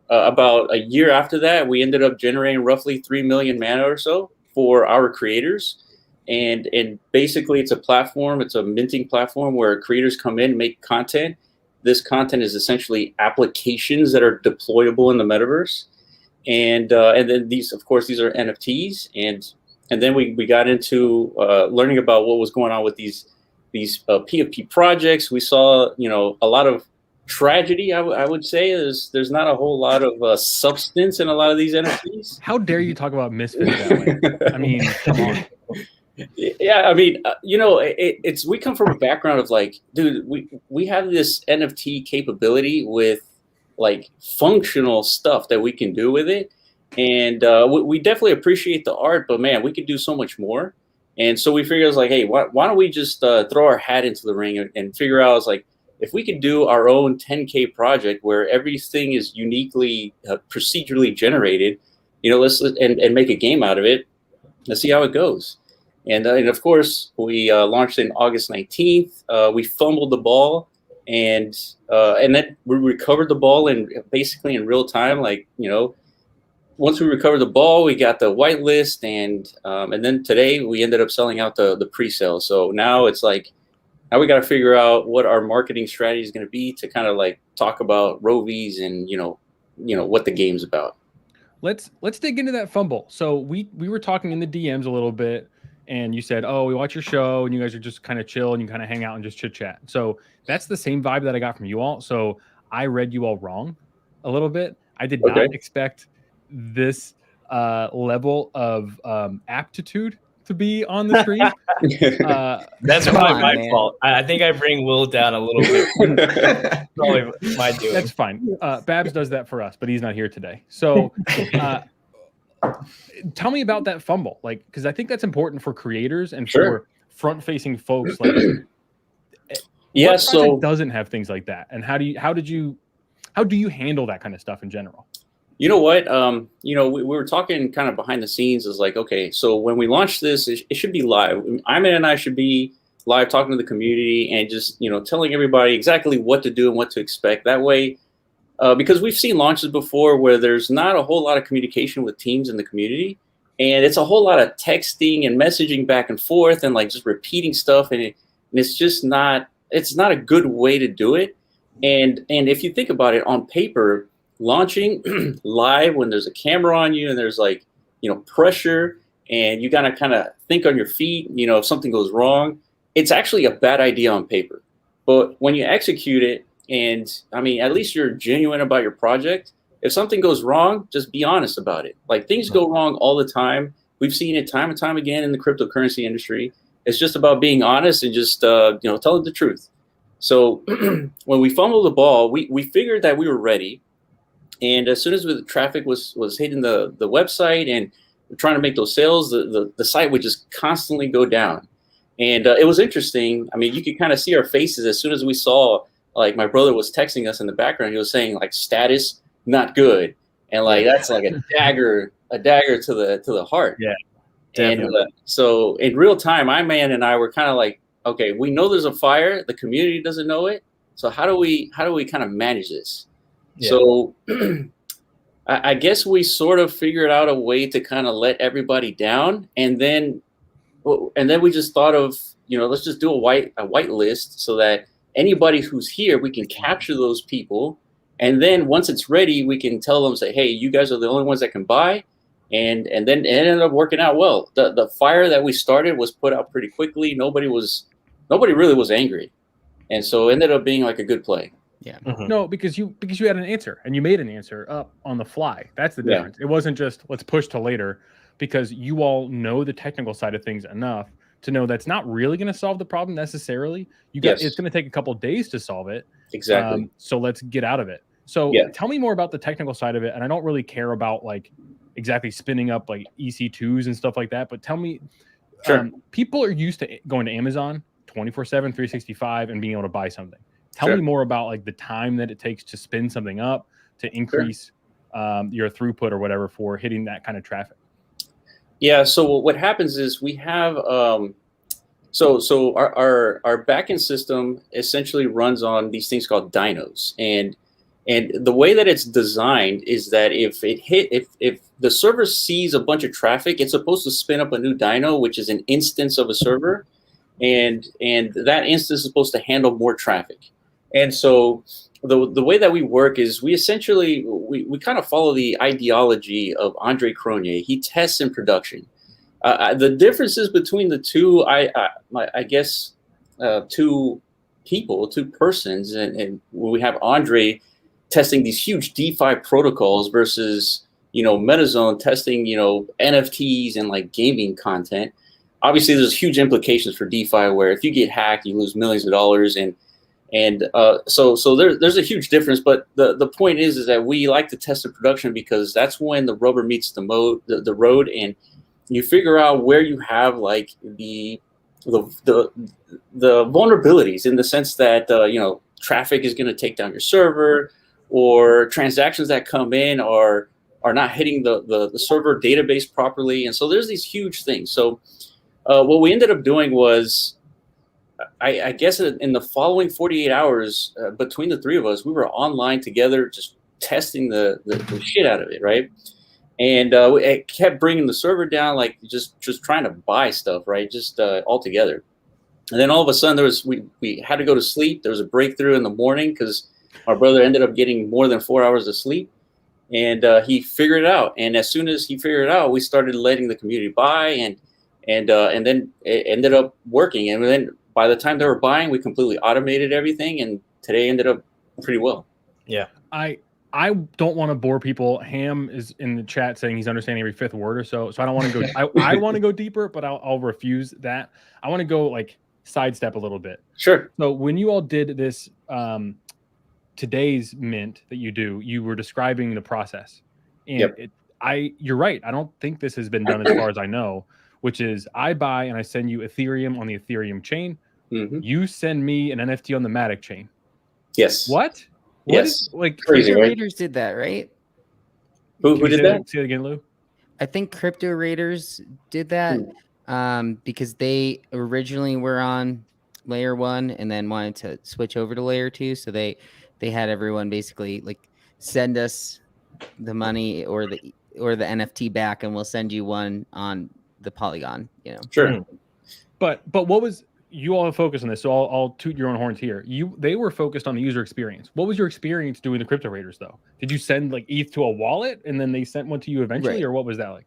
about a year after that, we ended up generating roughly 3 million mana or so for our creators, and basically it's a platform, it's a minting platform where creators come in, make content. This content is essentially applications that are deployable in the metaverse. And then these are NFTs, and and then we got into learning about what was going on with these PFP projects. We saw, a lot of tragedy. I would say there's not a whole lot of substance in a lot of these NFTs. How dare you talk about misfits that way? I mean, come on. Yeah, I mean, it's we come from a background of like, dude, we have this NFT capability with like functional stuff that we can do with it, and we definitely appreciate the art, but man, we could do so much more. And so we figured, I was like, hey, why don't we just throw our hat into the ring and figure out, I was like, if we could do our own 10K project where everything is uniquely procedurally generated, let's make a game out of it. Let's see how it goes. And of course, we launched in August 19th. We fumbled the ball, and then we recovered the ball basically in real time. Like, once we recovered the ball, we got the whitelist, and then today we ended up selling out the pre-sale. So now it's like, now we got to figure out what our marketing strategy is going to be to kind of like talk about ROVIs and what the game's about. Let's dig into that fumble. So we were talking in the DMs a little bit. And you said, oh, we watch your show and you guys are just kind of chill and you kind of hang out and just chit chat. So that's the same vibe that I got from you all. So I read you all wrong a little bit. I did not expect this level of aptitude to be on the stream. That's probably my fault. I think I bring Will down a little bit. Probably my doing. That's fine. Babs does that for us, but he's not here today. So tell me about that fumble, like, because I think that's important for creators and for front-facing folks. Like, yeah, so doesn't have things like that, and how do you handle that kind of stuff in general? You know what? We were talking kind of behind the scenes. Is like, okay, so when we launch this, it should be live. Iman and I should be live talking to the community and just telling everybody exactly what to do and what to expect. That way. Because we've seen launches before where there's not a whole lot of communication with teams in the community, and it's a whole lot of texting and messaging back and forth and like just repeating stuff, and it's just not a good way to do it. And if you think about it, on paper, launching live when there's a camera on you and there's like pressure and you gotta kind of think on your feet, if something goes wrong, it's actually a bad idea on paper. But when you execute it, and I mean, at least you're genuine about your project. If something goes wrong, just be honest about it. Like, things go wrong all the time. We've seen it time and time again in the cryptocurrency industry. It's just about being honest and just telling the truth. So when we fumbled the ball, we figured that we were ready. And as soon as the traffic was hitting the website and we're trying to make those sales, the site would just constantly go down. And it was interesting. I mean, you could kind of see our faces as soon as we saw. Like, my brother was texting us in the background. He was saying like, status not good, and like that's like a dagger to the heart. Yeah, definitely. And so in real time, Iman and I were kind of like, okay, we know there's a fire. The community doesn't know it. So how do we kind of manage this? Yeah. So I guess we sort of figured out a way to kind of let everybody down, and then we just thought of let's just do a white list so that anybody who's here, we can capture those people. And then once it's ready, we can tell them, say, hey, you guys are the only ones that can buy. And then it ended up working out well. The fire that we started was put out pretty quickly. Nobody really was angry. And so it ended up being like a good play. Yeah. Mm-hmm. No, because you had an answer and you made an answer up on the fly. That's the difference. It wasn't just let's push to later, because you all know the technical side of things enough to know that's not really going to solve the problem necessarily. It's going to take a couple of days to solve it. Exactly. So let's get out of it. So tell me more about the technical side of it. And I don't really care about like exactly spinning up like EC2s and stuff like that, but tell me, people are used to going to Amazon 24/7, 365 and being able to buy something. Tell me more about like the time that it takes to spin something up to increase your throughput or whatever for hitting that kind of traffic. Yeah. So what happens is we have so our backend system essentially runs on these things called dynos, and the way that it's designed is that if the server sees a bunch of traffic, it's supposed to spin up a new dyno, which is an instance of a server, and that instance is supposed to handle more traffic. And so the way that we work is we essentially we kind of follow the ideology of Andre Cronje. He tests in production. The differences between the two, I guess, two people, two persons, and we have Andre testing these huge DeFi protocols versus, MetaZone testing, NFTs and like gaming content. Obviously, there's huge implications for DeFi where if you get hacked, you lose millions of dollars, and so there's a huge difference. But the point is that we like to test in production because that's when the rubber meets the road, and you figure out where you have like the vulnerabilities, in the sense that traffic is going to take down your server, or transactions that come in are not hitting the server database properly. And so there's these huge things. So what we ended up doing was, I guess in the following 48 hours, between the three of us, we were online together, just testing the shit out of it, right? And it kept bringing the server down, like just trying to buy stuff, right? Just all together. And then all of a sudden, we had to go to sleep. There was a breakthrough in the morning because our brother ended up getting more than 4 hours of sleep, and he figured it out. And as soon as he figured it out, we started letting the community buy, and then it ended up working. And then by the time they were buying, we completely automated everything, and today ended up pretty well. Yeah. I don't want to bore people. Ham is in the chat saying he's understanding every fifth word or so. So I don't want to go. I want to go deeper, but I'll refuse that. I want to go like sidestep a little bit. Sure. So when you all did this today's mint that you were describing the process, and yep. You're right. I don't think this has been done as far as I know, which is I buy and I send you Ethereum on the Ethereum chain. Mm-hmm. You send me an NFT on the Matic chain. Yes. What? Yes. Like Crypto Raiders did that, right? Who did that? Say it again, Lou. I think Crypto Raiders did that because they originally were on layer 1 and then wanted to switch over to layer 2. So they had everyone basically like send us the money or the NFT back, and we'll send you one on the Polygon. Sure. But what was you all focus on this? So I'll toot your own horns here. They were focused on the user experience. What was your experience doing the Crypto Raiders though? Did you send like ETH to a wallet and then they sent one to you eventually, right. Or what was that like?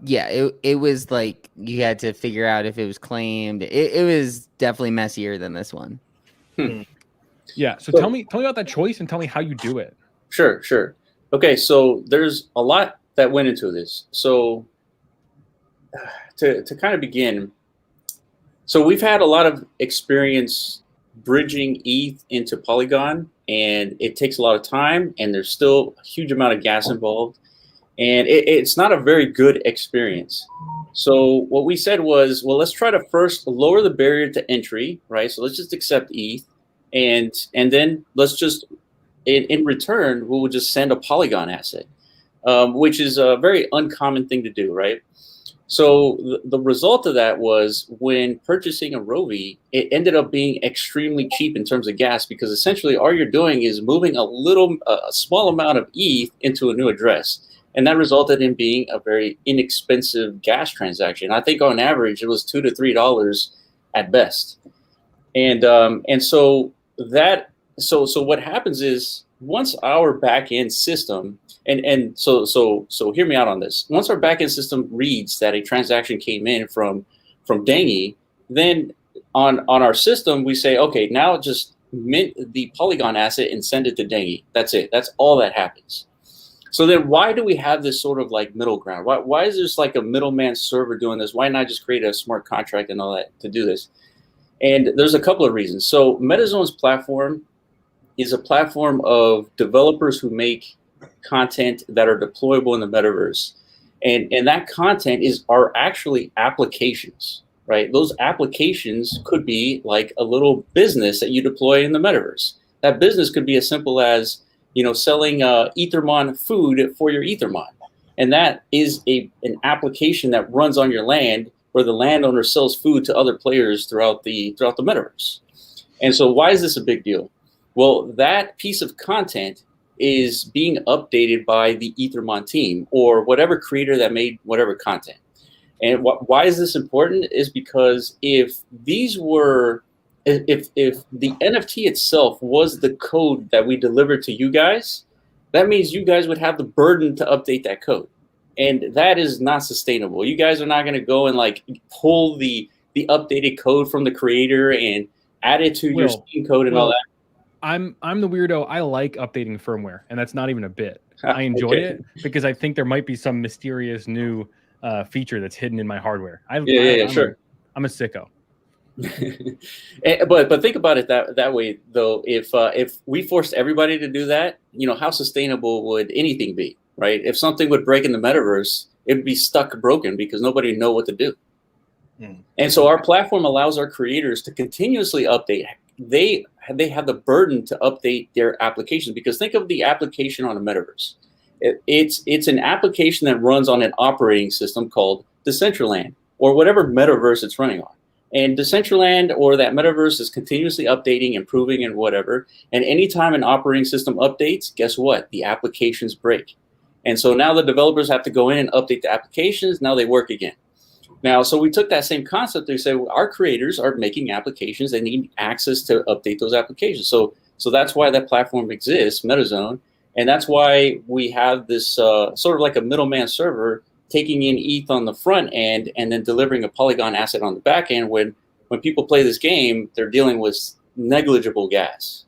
Yeah, it was like you had to figure out if it was claimed. It was definitely messier than this one. Yeah. So tell me about that choice and tell me how you do it. Sure. Okay, so there's a lot that went into this. So to kind of begin, so we've had a lot of experience bridging ETH into Polygon, and it takes a lot of time, and there's still a huge amount of gas involved, and it's not a very good experience. So what we said was, well, let's try to first lower the barrier to entry, right? So let's just accept ETH, and then let's just, in return, we will just send a Polygon asset, which is a very uncommon thing to do, right? So the result of that was when purchasing a ROVI, it ended up being extremely cheap in terms of gas, because essentially all you're doing is moving a small amount of ETH into a new address. And that resulted in being a very inexpensive gas transaction. I think on average, it was $2 to $3 at best. And so what happens is, once our backend system, and so hear me out on this. Once our backend system reads that a transaction came in from Dangy, then on our system we say, okay, now just mint the Polygon asset and send it to Dangy. That's it. That's all that happens. So then why do we have this sort of like middle ground? Why is there like a middleman server doing this? Why not just create a smart contract and all that to do this? And there's a couple of reasons. So MetaZone's platform is a platform of developers who make content that are deployable in the metaverse. And that content are actually applications, right? Those applications could be like a little business that you deploy in the metaverse. That business could be as simple as, selling Ethermon food for your Ethermon. And that is an application that runs on your land, where the landowner sells food to other players throughout the metaverse. And so why is this a big deal? Well, that piece of content is being updated by the Ethermon team or whatever creator that made whatever content. And why is this important is because if the NFT itself was the code that we delivered to you guys, that means you guys would have the burden to update that code. And that is not sustainable. You guys are not going to go and like pull the updated code from the creator and add it to your Steam code and all that. I'm the weirdo. I like updating firmware, and that's not even a bit. I enjoy it because I think there might be some mysterious new feature that's hidden in my hardware. Sure. I'm a sicko. But think about it that way though. If we forced everybody to do that, how sustainable would anything be, right? If something would break in the metaverse, it would be stuck broken because nobody would know what to do. And so our platform allows our creators to continuously update. They have the burden to update their applications, because think of the application on a metaverse. It's an application that runs on an operating system called Decentraland, or whatever metaverse it's running on. And Decentraland or that metaverse is continuously updating, improving, and whatever. And anytime an operating system updates, guess what? The applications break. And so now the developers have to go in and update the applications. Now they work again. Now, so we took that same concept. They said, well, our creators are making applications. They need access to update those applications. So that's why that platform exists, MetaZone. And that's why we have this sort of like a middleman server taking in ETH on the front end and then delivering a Polygon asset on the back end. When people play this game, they're dealing with negligible gas.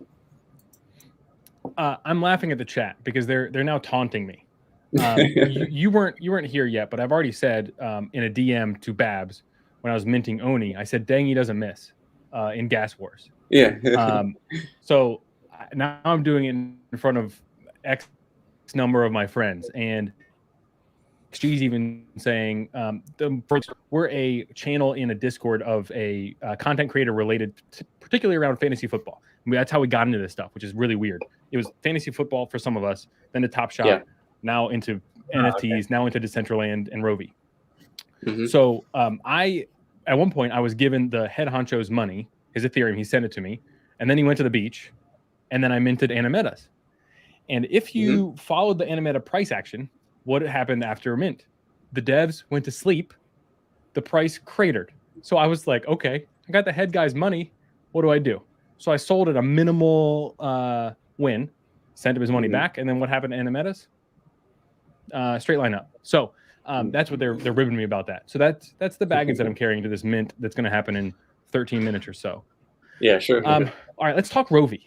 I'm laughing at the chat because they're now taunting me. You weren't here yet, but I've already said in a DM to Babs when I was minting Oni, I said Dangy doesn't miss in Gas Wars. Yeah. So now I'm doing it in front of X number of my friends, and she's even saying we're a channel in a Discord of a content creator related to, particularly around fantasy football. That's how we got into this stuff, which is really weird. It was fantasy football for some of us, then to Top Shot. Yeah. Now into NFTs, now into Decentraland and ROVI. Mm-hmm. So at one point I was given the head honcho's money, his Ethereum, he sent it to me, and then he went to the beach, and then I minted Animetas. And if you followed the Animeta price action, what happened after mint? The devs went to sleep, the price cratered. So I was like, okay, I got the head guy's money, what do I do? So I sold at a minimal win, sent him his money back, and then what happened to Animetas? Straight line up. So that's what they're ribbing me about that. So that's the baggage that I'm carrying to this mint that's going to happen in 13 minutes or so. Yeah, sure. All right, let's talk ROVI.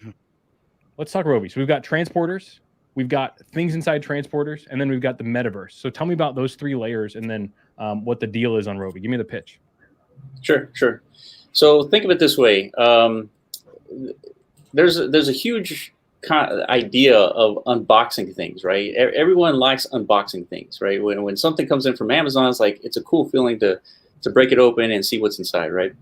So we've got transporters, we've got things inside transporters, and then we've got the metaverse. So tell me about those three layers, and then what the deal is on ROVI. Give me the pitch. Sure. So think of it this way. There's a huge idea of unboxing things, right? Everyone likes unboxing things, right? When something comes in from Amazon, it's a cool feeling to break it open and see what's inside, right?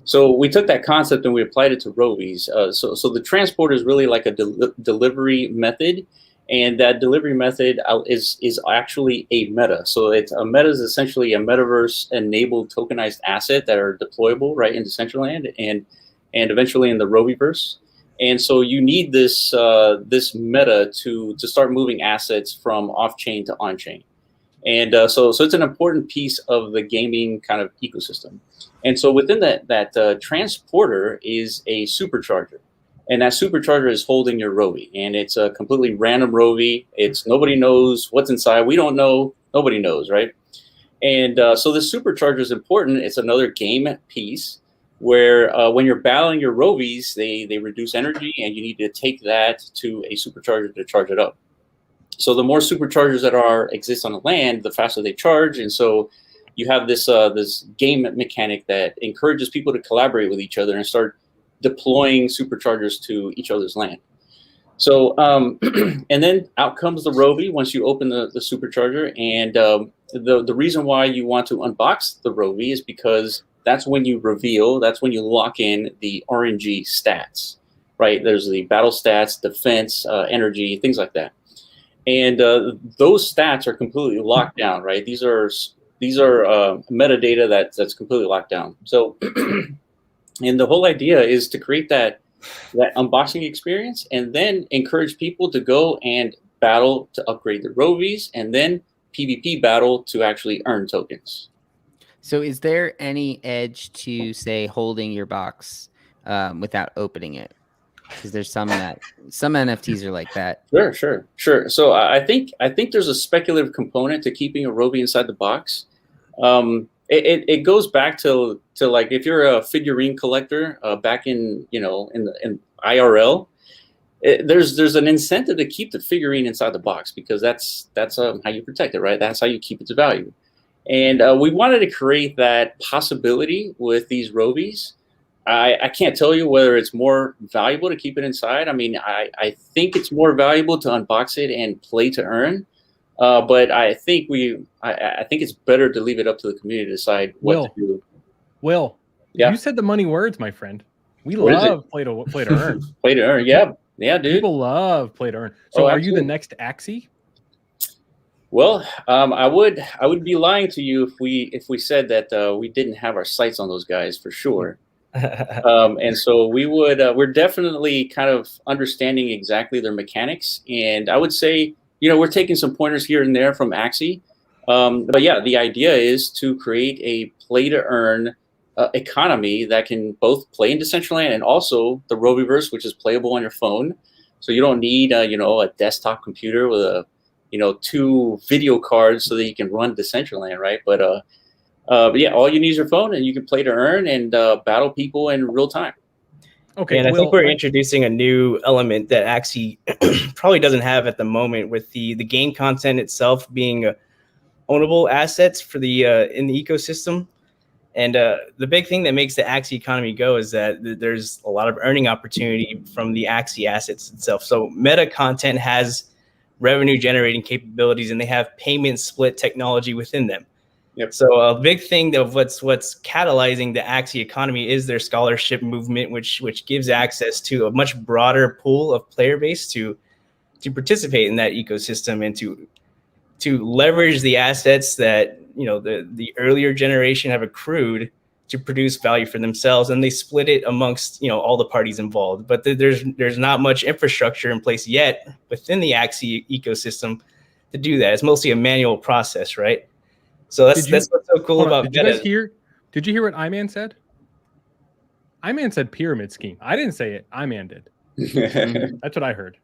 So we took that concept and we applied it to ROVIs. So the transporter is really like a delivery method, and that delivery method is actually a meta. So a meta is essentially a metaverse enabled tokenized asset that are deployable right in Decentraland and eventually in the ROVIverse. And so you need this meta to start moving assets from off-chain to on-chain. And so it's an important piece of the gaming kind of ecosystem. And so within that transporter is a supercharger. And that supercharger is holding your ROVI. And it's a completely random ROVI. Nobody knows what's inside. We don't know. Nobody knows, right? And so the supercharger is important. It's another game piece where when you're battling your ROVIs, they reduce energy, and you need to take that to a supercharger to charge it up. So the more superchargers that exist on the land, the faster they charge. And so you have this game mechanic that encourages people to collaborate with each other and start deploying superchargers to each other's land. So and then out comes the ROVI once you open the supercharger. And the reason why you want to unbox the ROVI is because that's when you lock in the RNG stats, right? There's the battle stats, defense, energy, things like that. And those stats are completely locked down, right? These are metadata that's completely locked down. So, and the whole idea is to create that unboxing experience, and then encourage people to go and battle to upgrade their ROVIs, and then PvP battle to actually earn tokens. So, is there any edge to, say, holding your box without opening it? Because there's some NFTs are like that. Sure. So I think there's a speculative component to keeping a ROVI inside the box. It goes back to like if you're a figurine collector back in in IRL, there's an incentive to keep the figurine inside the box because that's how you protect it, right? That's how you keep its value. And we wanted to create that possibility with these ROVIs. I can't tell you whether it's more valuable to keep it inside. I mean, I think it's more valuable to unbox it and play to earn. But I think I think it's better to leave it up to the community to decide what to do. Will, yeah, you said the money words, my friend. We love play to earn. Play to earn, yeah, dude. People love play to earn. So, are you the next Axie? Well, I would be lying to you if we said that we didn't have our sights on those guys for sure. And so we're definitely kind of understanding exactly their mechanics, and I would say we're taking some pointers here and there from Axie. But yeah, the idea is to create a play to earn economy that can both play in Decentraland and also the Roviverse, which is playable on your phone. So you don't need a desktop computer with 2 video cards so that you can run Decentraland, right? But yeah, all you need is your phone, and you can play to earn and battle people in real time. Okay, and I think we're introducing a new element that Axie probably doesn't have at the moment, with the game content itself being ownable assets for the in the ecosystem. And the big thing that makes the Axie economy go is that there's a lot of earning opportunity from the Axie assets itself. So meta content has revenue generating capabilities, and they have payment split technology within them. Yep. So a big thing of what's catalyzing the Axie economy is their scholarship movement, which gives access to a much broader pool of player base to participate in that ecosystem and to leverage the assets that the earlier generation have accrued to produce value for themselves, and they split it amongst all the parties involved. But there's not much infrastructure in place yet within the Axie ecosystem to do that. It's mostly a manual process, right? So that's what's so cool about Did you guys hear? Did you hear what Iman said? Iman said pyramid scheme. I didn't say it. Iman did. That's what I heard.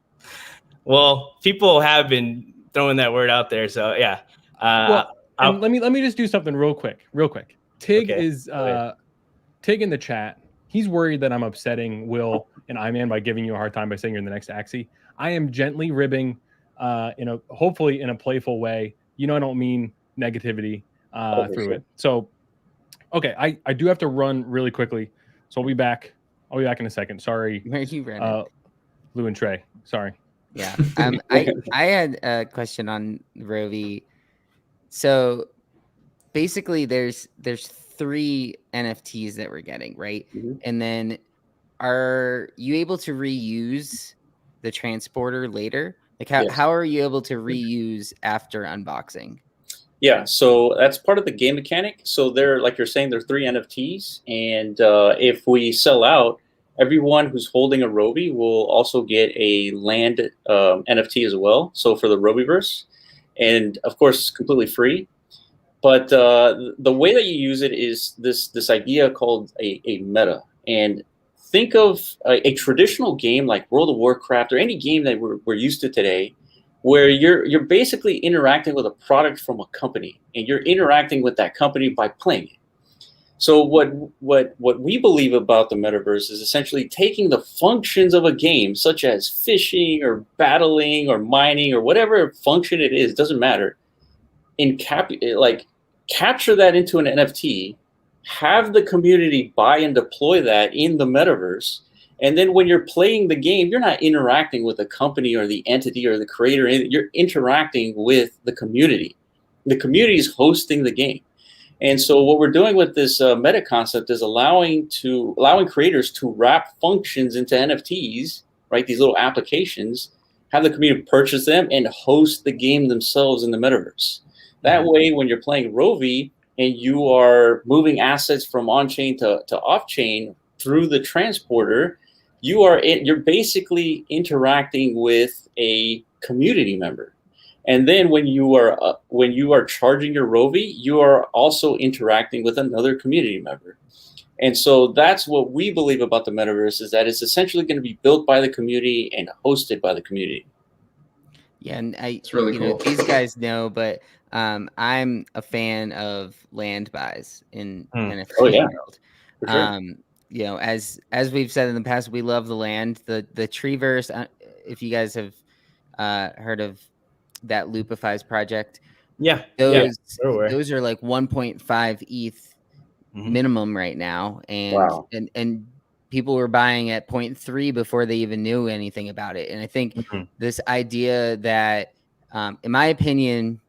Well, people have been throwing that word out there, so yeah. And let me just do something real quick. Tig is Tig in the chat. He's worried that I'm upsetting Will and Iman by giving you a hard time by saying you're the next Axie. I am gently ribbing, hopefully in a playful way. I don't mean negativity through it. So, okay, I do have to run really quickly, so I'll be back in a second. Sorry, Where you ran Lou and Trey. Sorry. Yeah. I had a question on ROVI. So basically, there's 3 NFTs that we're getting, right? Mm-hmm. And then are you able to reuse the transporter later? Like how are you able to reuse after unboxing? Yeah, so that's part of the game mechanic. So they're, like you're saying, they're 3 NFTs, and if we sell out, everyone who's holding a ROVI will also get a land NFT as well. So for the ROVIverse, and of course, completely free. But the way that you use it is this idea called a meta. And think of a traditional game like World of Warcraft or any game that we're used to today, where you're basically interacting with a product from a company, and you're interacting with that company by playing it. So what we believe about the metaverse is essentially taking the functions of a game, such as fishing or battling or mining or whatever function it is, doesn't matter, and capture that into an NFT, have the community buy and deploy that in the metaverse. And then when you're playing the game, you're not interacting with the company or the entity or the creator. You're interacting with the community. The community is hosting the game. And so what we're doing with this meta concept is allowing creators to wrap functions into NFTs, right? These little applications, have the community purchase them and host the game themselves in the metaverse. That way, when you're playing ROVI and you are moving assets from on-chain to off-chain through the transporter, you're basically interacting with a community member. And then when you are charging your ROVI, you are also interacting with another community member. And so that's what we believe about the metaverse, is that it's essentially going to be built by the community and hosted by the community. Yeah, and It's really cool. These guys know, but I'm a fan of land buys in NFT world. For sure. As we've said in the past, we love the land. The Treeverse. If you guys have heard of that Loopify's project, those are like 1.5 ETH minimum right now, and people were buying at 0.3 before they even knew anything about it. And I think this idea that, in my opinion,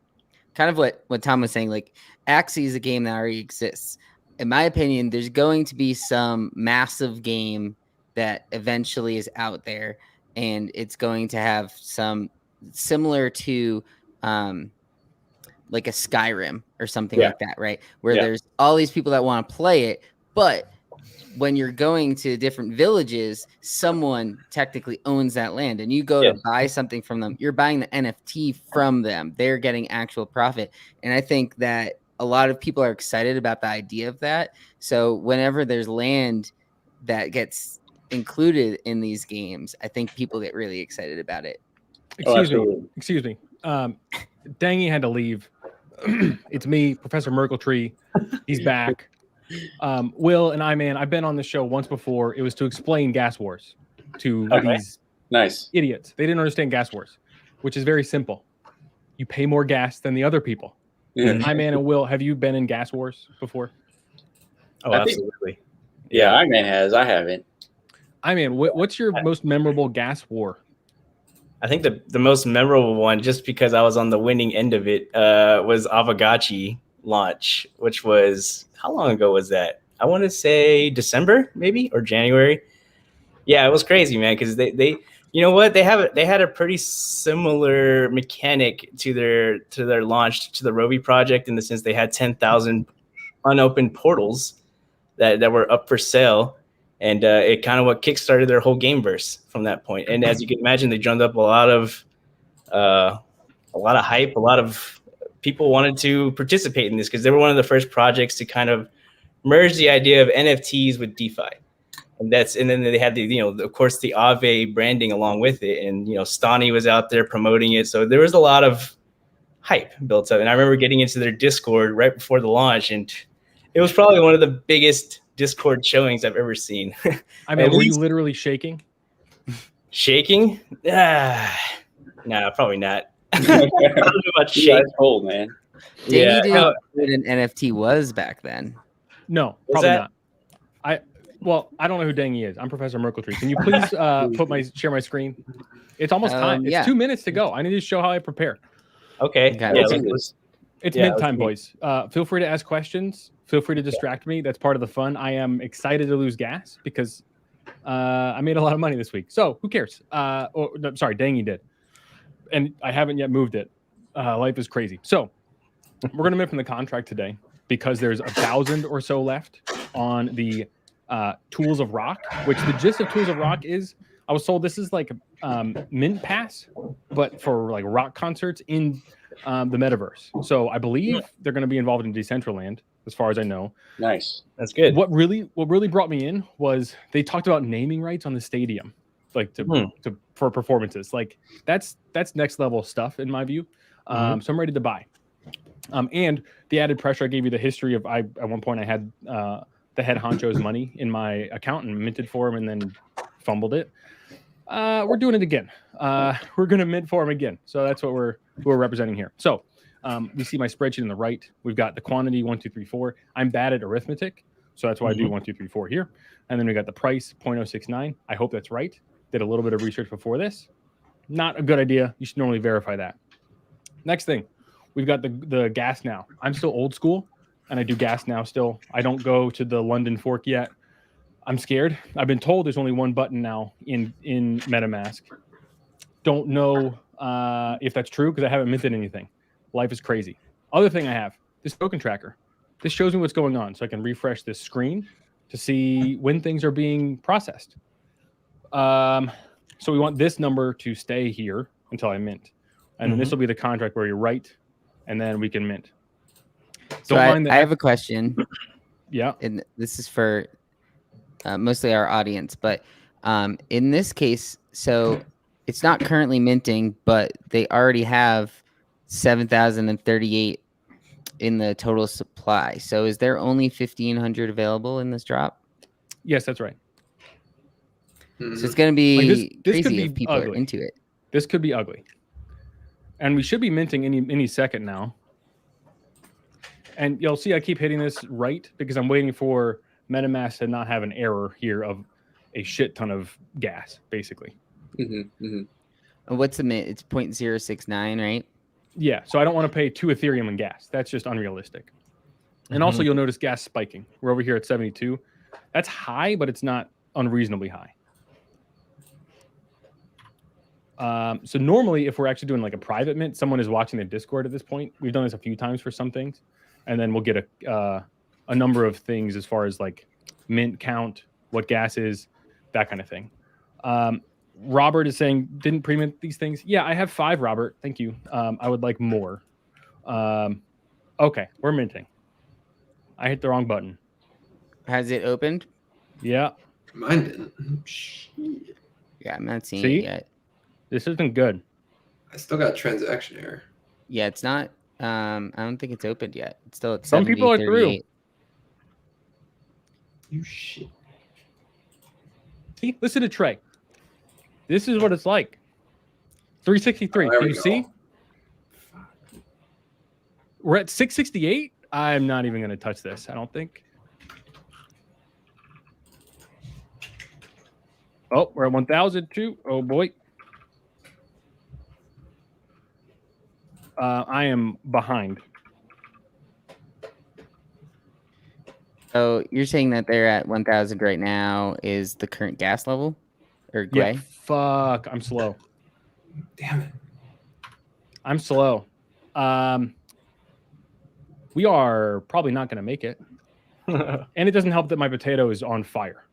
kind of what Tom was saying, like Axie is a game that already exists. In my opinion, there's going to be some massive game that eventually is out there, and it's going to have some similar to like a Skyrim or something like that, right? Where there's all these people that want to play it, but when you're going to different villages, someone technically owns that land, and you go to buy something from them. You're buying the NFT from them. They're getting actual profit. And I think that a lot of people are excited about the idea of that. So whenever there's land that gets included in these games, I think people get really excited about it. Excuse me. Dangy had to leave. It's me, Professor Merkletree. He's back. Will and I've been on the show once before. It was to explain gas wars to these idiots. They didn't understand gas wars, which is very simple. You pay more gas than the other people. Iman and Will, have you been in gas wars before? Oh, absolutely. Yeah, Iman has. I haven't. Iman, what's your most memorable gas war? I think the most memorable one, just because I was on the winning end of it, was Avagachi launch, which was, how long ago was that? I want to say December maybe, or January. Yeah, it was crazy, man, because they you know what, they had a pretty similar mechanic to their launch to the ROVI project, in the sense they had 10,000 unopened portals that were up for sale, and it kind of what kickstarted their whole gameverse from that point. And as you can imagine, they drummed up a lot of hype. A lot of people wanted to participate in this because they were one of the first projects to kind of merge the idea of NFTs with DeFi. And then they had of course the ROVI branding along with it. And, Stani was out there promoting it. So there was a lot of hype built up. And I remember getting into their Discord right before the launch, and it was probably one of the biggest Discord showings I've ever seen. I mean, were you literally shaking? Shaking? Nah, probably not. I don't know about shaking. That's cold, man. Dangy didn't know what an NFT was back then. No, probably not. I don't know who Dangy is. I'm Professor Merkletree. Can you please share my screen? It's almost time. It's 2 minutes to go. I need to show how I prepare. Okay. It's mid-time, boys. Feel free to ask questions. Feel free to distract me. That's part of the fun. I am excited to lose gas because I made a lot of money this week. So who cares? Sorry, Dangy did. And I haven't yet moved it. Life is crazy. So we're going to mint from the contract today because there's 1,000 or so left on the Tools of Rock, which the gist of Tools of Rock is, I was told this is like Mint Pass, but for like rock concerts in the metaverse. So I believe they're going to be involved in Decentraland, as far as I know. Nice. That's good. What really brought me in was they talked about naming rights on the stadium, like for performances. Like that's next level stuff in my view. So I'm ready to buy. And the added pressure, I gave you the history of at one point I had the head honcho's money in my account and minted for him and then fumbled it. We're doing it again. We're going to mint for him again. So that's what we're representing here. So we see my spreadsheet on the right. We've got the quantity 1, 2, 3, 4. I'm bad at arithmetic, so that's why I do 1, 2, 3, 4 here. And then we got the price 0.069. I hope that's right. Did a little bit of research before this. Not a good idea. You should normally verify that. Next thing, we've got the gas now. I'm still old school, and I do gas now still. I don't go to the London fork yet. I'm scared. I've been told there's only one button now in MetaMask. Don't know if that's true because I haven't minted anything. Life is crazy. Other thing I have, this token tracker. This shows me what's going on, so I can refresh this screen to see when things are being processed. So we want this number to stay here until I mint. And then this will be the contract where you write, and then we can mint. So I have a question. Yeah. And this is for mostly our audience. But in this case, so it's not currently minting, but they already have 7,038 in the total supply. So is there only 1,500 available in this drop? Yes, that's right. So it's going to be like this crazy could be if people ugly. are into it. This could be ugly. And we should be minting any second now. And you'll see I keep hitting this right because I'm waiting for MetaMask to not have an error here of a shit ton of gas, basically. And what's the mint? It's 0.069, right? Yeah, so I don't want to pay 2 Ethereum in gas. That's just unrealistic. And also you'll notice gas spiking. We're over here at 72. That's high, but it's not unreasonably high. So normally if we're actually doing like a private mint, someone is watching the Discord at this point. We've done this a few times for some things. And then we'll get a number of things as far as like mint count, what gas is, that kind of thing. Robert is saying, didn't pre-mint these things? Yeah, I have 5, Robert. Thank you. I would like more. Okay, we're minting. I hit the wrong button. Has it opened? Yeah. Mine didn't. Yeah, I'm not seeing See? it yet. This isn't good. I still got transaction error. Yeah, it's not. I don't think it's opened yet. It's still at Some people are through. 70:38. You shit. See, listen to Trey. This is what it's like. 363. Oh, there Can we you go. see? We're at 668. I'm not even going to touch this, I don't think. Oh, we're at 1,002. Oh, boy. I am behind. So you're saying that they're at 1,000 right now is the current gas level or gray? Yeah, fuck. I'm slow. Damn it. I'm slow. We are probably not going to make it. And it doesn't help that my potato is on fire.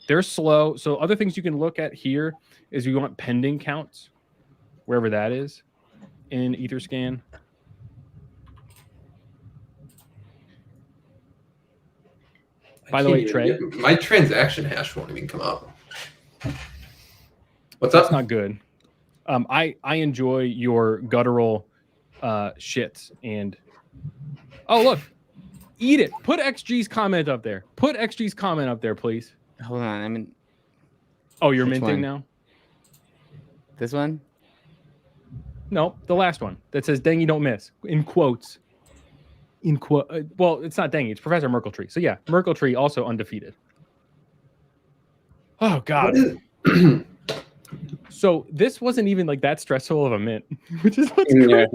They're slow. So other things you can look at here is you want pending counts, wherever that is in Etherscan. By the way, Trey, my transaction hash won't even come up. What's that's up? not good. I enjoy your guttural shits and oh look, eat it. Put XG's comment up there. Put XG's comment up there, please. Hold on, I'm in. Oh, you're Which minting one? now? This one? No, the last one that says "Dangy don't miss" in quotes. In quote, well, it's not Dangy, it's Professor Merkletree. So yeah, Merkletree also undefeated. Oh God. So this wasn't even like that stressful of a mint, which is what's cool.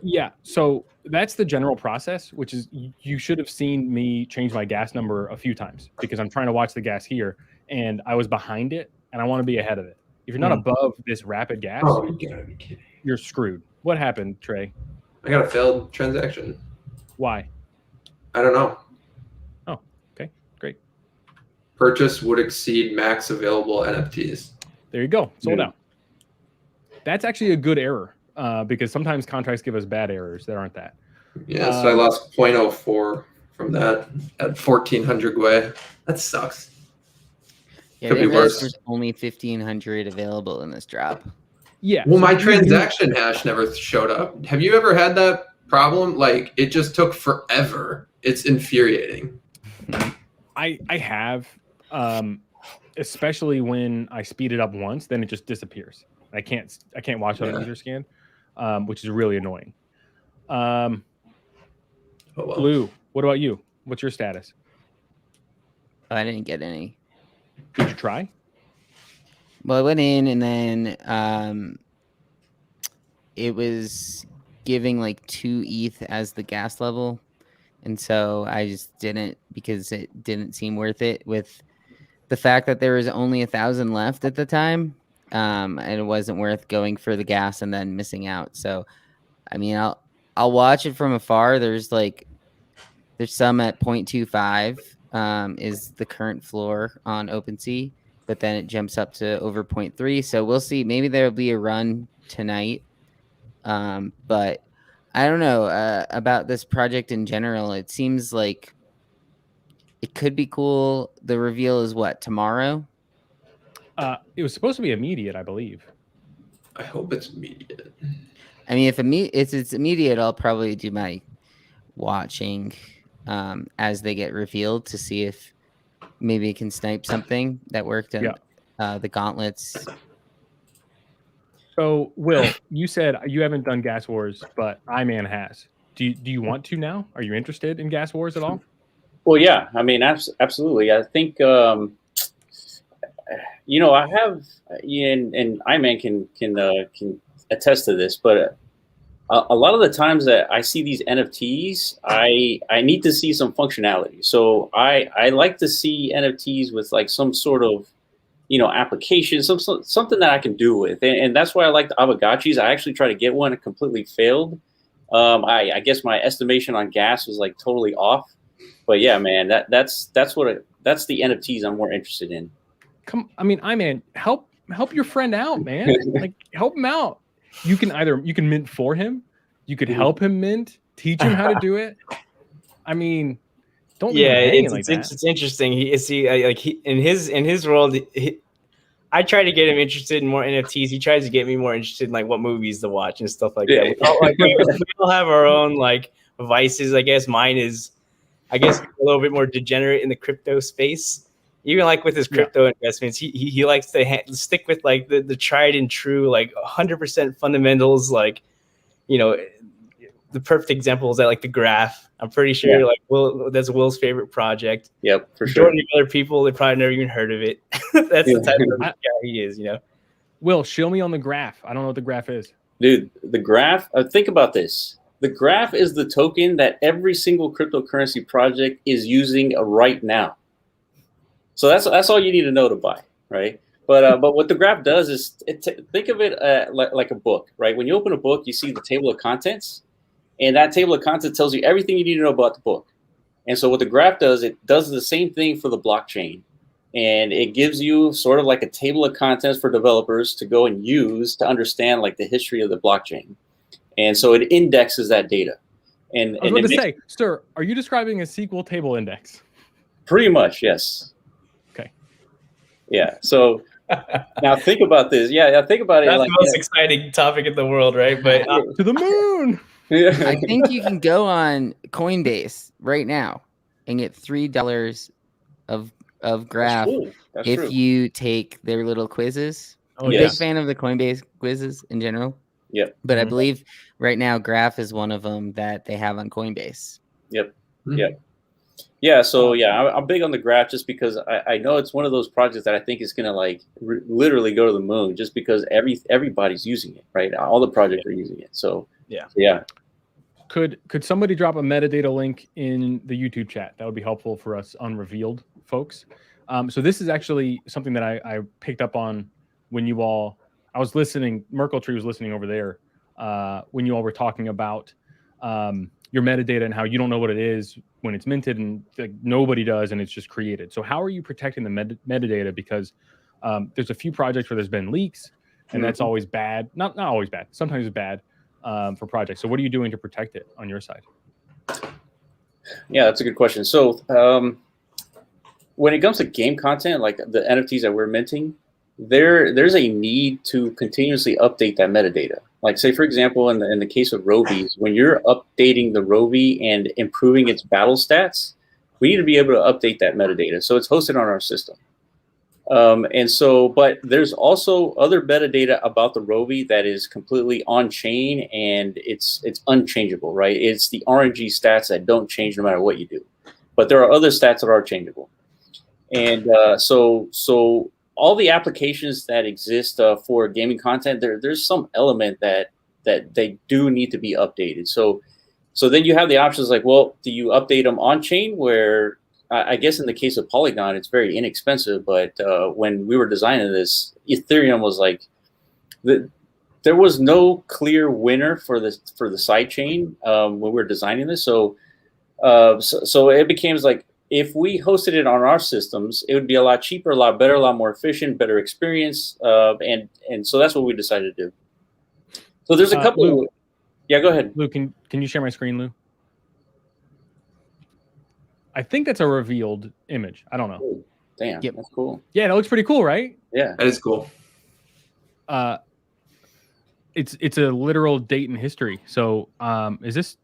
Yeah. So that's the general process, which is you should have seen me change my gas number a few times because I'm trying to watch the gas here, and I was behind it, and I want to be ahead of it. If you're not above this rapid gas, Oh, you gotta be kidding. you're screwed. What happened, Trey? I got a failed transaction. Why? I don't know. Oh, okay, great. Purchase would exceed max available NFTs. There you go. Sold out. That's actually a good error because sometimes contracts give us bad errors that aren't that. Yeah, so I lost 0.04 from that at 1,400 Gwei. That sucks. Yeah, Could I be didn't realize worse. there's only 1,500 available in this drop. Yeah. Well, so my you- transaction hash never showed up. Have you ever had that problem? Like, it just took forever. It's infuriating. I have, especially when I speed it up once, then it just disappears. I can't watch it on Etherscan, which is really annoying. Oh, well. Lou, what about you? What's your status? Oh, I didn't get any. Did you try? Well, I went in and then it was giving like 2 ETH as the gas level. And so I just didn't because it didn't seem worth it with the fact that there was only 1,000 left at the time. And it wasn't worth going for the gas and then missing out. So, I mean, I'll watch it from afar. There's some at 0.25 is the current floor on OpenSea, but then it jumps up to over 0.3. So we'll see. Maybe there'll be a run tonight. But I don't know about this project in general. It seems like it could be cool. The reveal is what, tomorrow? It was supposed to be immediate, I believe. I hope it's immediate. I mean, if it's immediate, I'll probably do my watching as they get revealed to see if maybe it can snipe something that worked in the gauntlets. So, Will, you said you haven't done Gas Wars, but iMan has. Do you want to now? Are you interested in Gas Wars at all? Well, yeah. I mean, absolutely. I think I have, and iMan can attest to this, but a lot of the times that I see these NFTs, I need to see some functionality. So I like to see NFTs with like some sort of application, something that I can do with, and that's why I like the Avogachis. I actually tried to get one, it completely failed. I guess my estimation on gas was like totally off, but yeah, man, that's the NFTs I'm more interested in. iMan, help your friend out, man. Like, help him out. You can mint for him, you could help him mint, teach him how to do it. I mean, don't leave him hanging like that. It's interesting. In his world, I try to get him interested in more NFTs. He tries to get me more interested in like what movies to watch and stuff like that. We all have our own like vices. I guess mine is, a little bit more degenerate in the crypto space. Even like with his crypto investments, he likes to stick with like the tried and true, like 100% fundamentals. Like, the perfect example is that like the graph. I'm pretty sure that's Will's favorite project. Yep, for sure. Majority of other people, they probably never even heard of it. That's the type of guy he is, Will, show me on the graph. I don't know what the graph is. Dude, the graph, think about this. The graph is the token that every single cryptocurrency project is using right now. So that's all you need to know to buy, right? But what the graph does is think of it like a book, right? When you open a book, you see the table of contents, and that table of contents tells you everything you need to know about the book. And so what the graph does, it does the same thing for the blockchain, and it gives you sort of like a table of contents for developers to go and use to understand like the history of the blockchain. And so it indexes that data. And I was going to say, sir, are you describing a SQL table index? Pretty much, yes. Okay. Yeah. So now think about this. Yeah, think about it. That's like, the most exciting topic in the world, right? But to the moon. I think you can go on Coinbase right now and get $3 of graph That's if true. you take their little quizzes. I'm a big fan of the Coinbase quizzes in general. Yep. But I believe right now Graph is one of them that they have on Coinbase. Yep. Yep. Yeah. So I'm big on the graph just because I know it's one of those projects that I think is going to like literally go to the moon just because everybody's using it, right? All the projects are using it. So yeah. Could somebody drop a metadata link in the YouTube chat? That would be helpful for us unrevealed folks. So this is actually something that I picked up on when I was listening. Merkletree was listening over there when you all were talking about your metadata and how you don't know what it is when it's minted, and like, nobody does, and it's just created. So how are you protecting the metadata? Because there's a few projects where there's been leaks, and that's always bad. Not always bad. Sometimes it's bad for projects. So what are you doing to protect it on your side? Yeah, that's a good question. So when it comes to game content, like the NFTs that we're minting, there's a need to continuously update that metadata. Like, say, for example, in the case of Rovis, when you're updating the ROVI and improving its battle stats, we need to be able to update that metadata. So it's hosted on our system. But there's also other metadata about the ROVI that is completely on chain and it's unchangeable, right? It's the RNG stats that don't change no matter what you do. But there are other stats that are changeable. And so all the applications that exist for gaming content, there's some element that they do need to be updated. So then you have the options like, well, do you update them on chain? Where I guess in the case of Polygon, it's very inexpensive. But when we were designing this, Ethereum was like, there was no clear winner for the side chain when we were designing this. So it became like, if we hosted it on our systems, it would be a lot cheaper, a lot better, a lot more efficient, better experience. And so that's what we decided to do. So there's a couple. Lou, yeah, go ahead. Lou, can you share my screen, Lou? I think that's a revealed image. I don't know. Oh, damn, Yep. that's cool. Yeah, that looks pretty cool, right? Yeah. That is cool. It's a literal date in history. So, is this?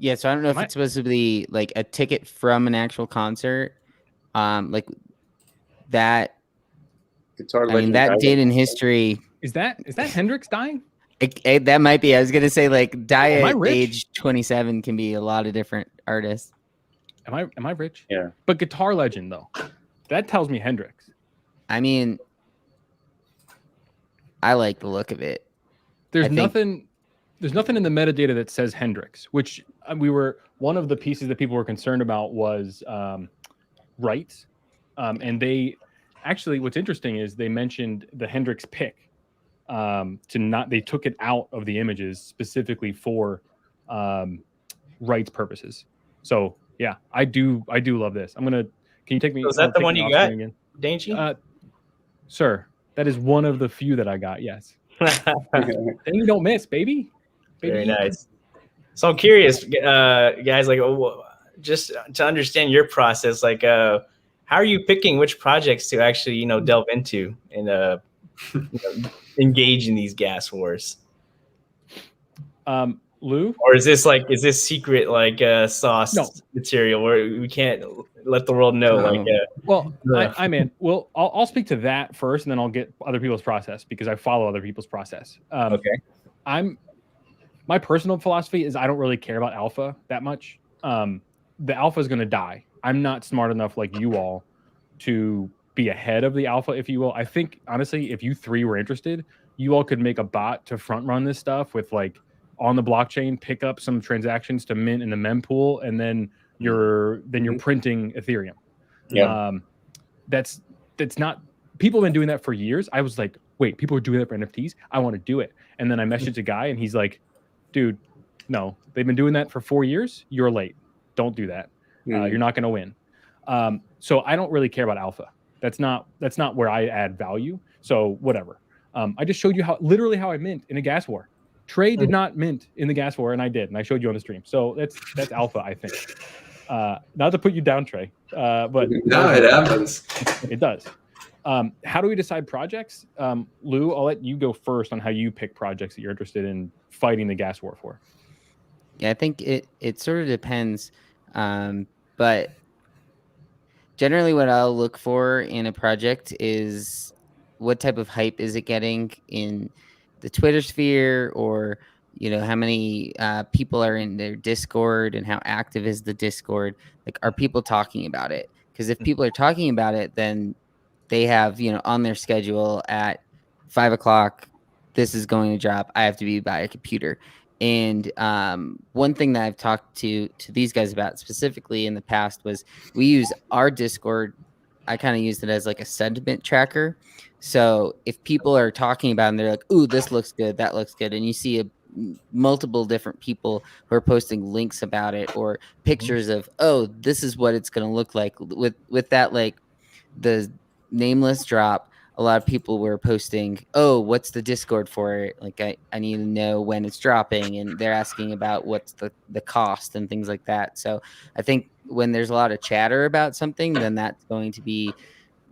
Yeah, so I don't know if it's supposed to be like a ticket from an actual concert, like that. Guitar I mean, that date in history. Is that Hendrix dying? That might be. I was gonna say like die Am I at rich? age 27 can be a lot of different artists. Am I rich? Yeah. But guitar legend though, that tells me Hendrix. I mean, I like the look of it. There's nothing in the metadata that says Hendrix, which we were one of the pieces that people were concerned about was rights, and they actually what's interesting is they mentioned the Hendrix pick they took it out of the images specifically for rights purposes. So yeah, I do love this. Can you take me? So is that the one you got, Dangy? Sir, that is one of the few that I got. Yes. And you don't miss, baby. Very nice. So I'm curious, guys, like just to understand your process, like how are you picking which projects to actually, delve into and engage in these gas wars? Lou? Or is this secret sauce material where we can't let the world know? I'll speak to that first, and then I'll get other people's process because I follow other people's process. Okay. My personal philosophy is I don't really care about alpha that much. The alpha is going to die. I'm not smart enough like you all to be ahead of the alpha, if you will. I think honestly, if you three were interested, you all could make a bot to front run this stuff with on the blockchain, pick up some transactions to mint in the mempool, and then you're printing Ethereum. Yeah. That's not, people have been doing that for years. I was like, wait, people are doing that for NFTs? I want to do it. And then I messaged a guy and he's like, dude, no, they've been doing that for 4 years. You're late. Don't do that. You're not going to win. So I don't really care about alpha. That's not where I add value. So whatever. I just showed you literally how I mint in a gas war. Trey did not mint in the gas war, and I did, and I showed you on the stream. So that's alpha, I think. Not to put you down, Trey, but no, it happens. It does. How do we decide projects? Lou, I'll let you go first on how you pick projects that you're interested in fighting the gas war for. Yeah, I think it sort of depends, but generally what I'll look for in a project is what type of hype is it getting in the Twitter sphere, or how many people are in their Discord and how active is the Discord. Like, are people talking about it? Because if people are talking about it, then they have on their schedule at 5 o'clock, this is going to drop. I have to be by a computer. And one thing that I've talked to these guys about specifically in the past was we use our Discord. I kind of used it as like a sentiment tracker. So if people are talking about it and they're like, ooh, this looks good, that looks good, and you see multiple different people who are posting links about it or pictures of, oh, this is what it's going to look like with that, like the nameless drop, a lot of people were posting, oh, what's the Discord for it? Like, I need to know when it's dropping, and they're asking about what's the cost and things like that. So I think when there's a lot of chatter about something, then that's going to be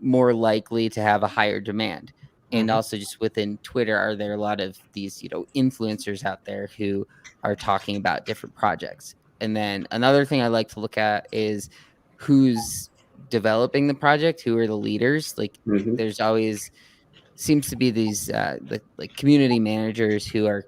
more likely to have a higher demand. And also just within Twitter, are there a lot of these, influencers out there who are talking about different projects? And then another thing I like to look at is who's developing the project, who are the leaders. Like there's always seems to be these like community managers who are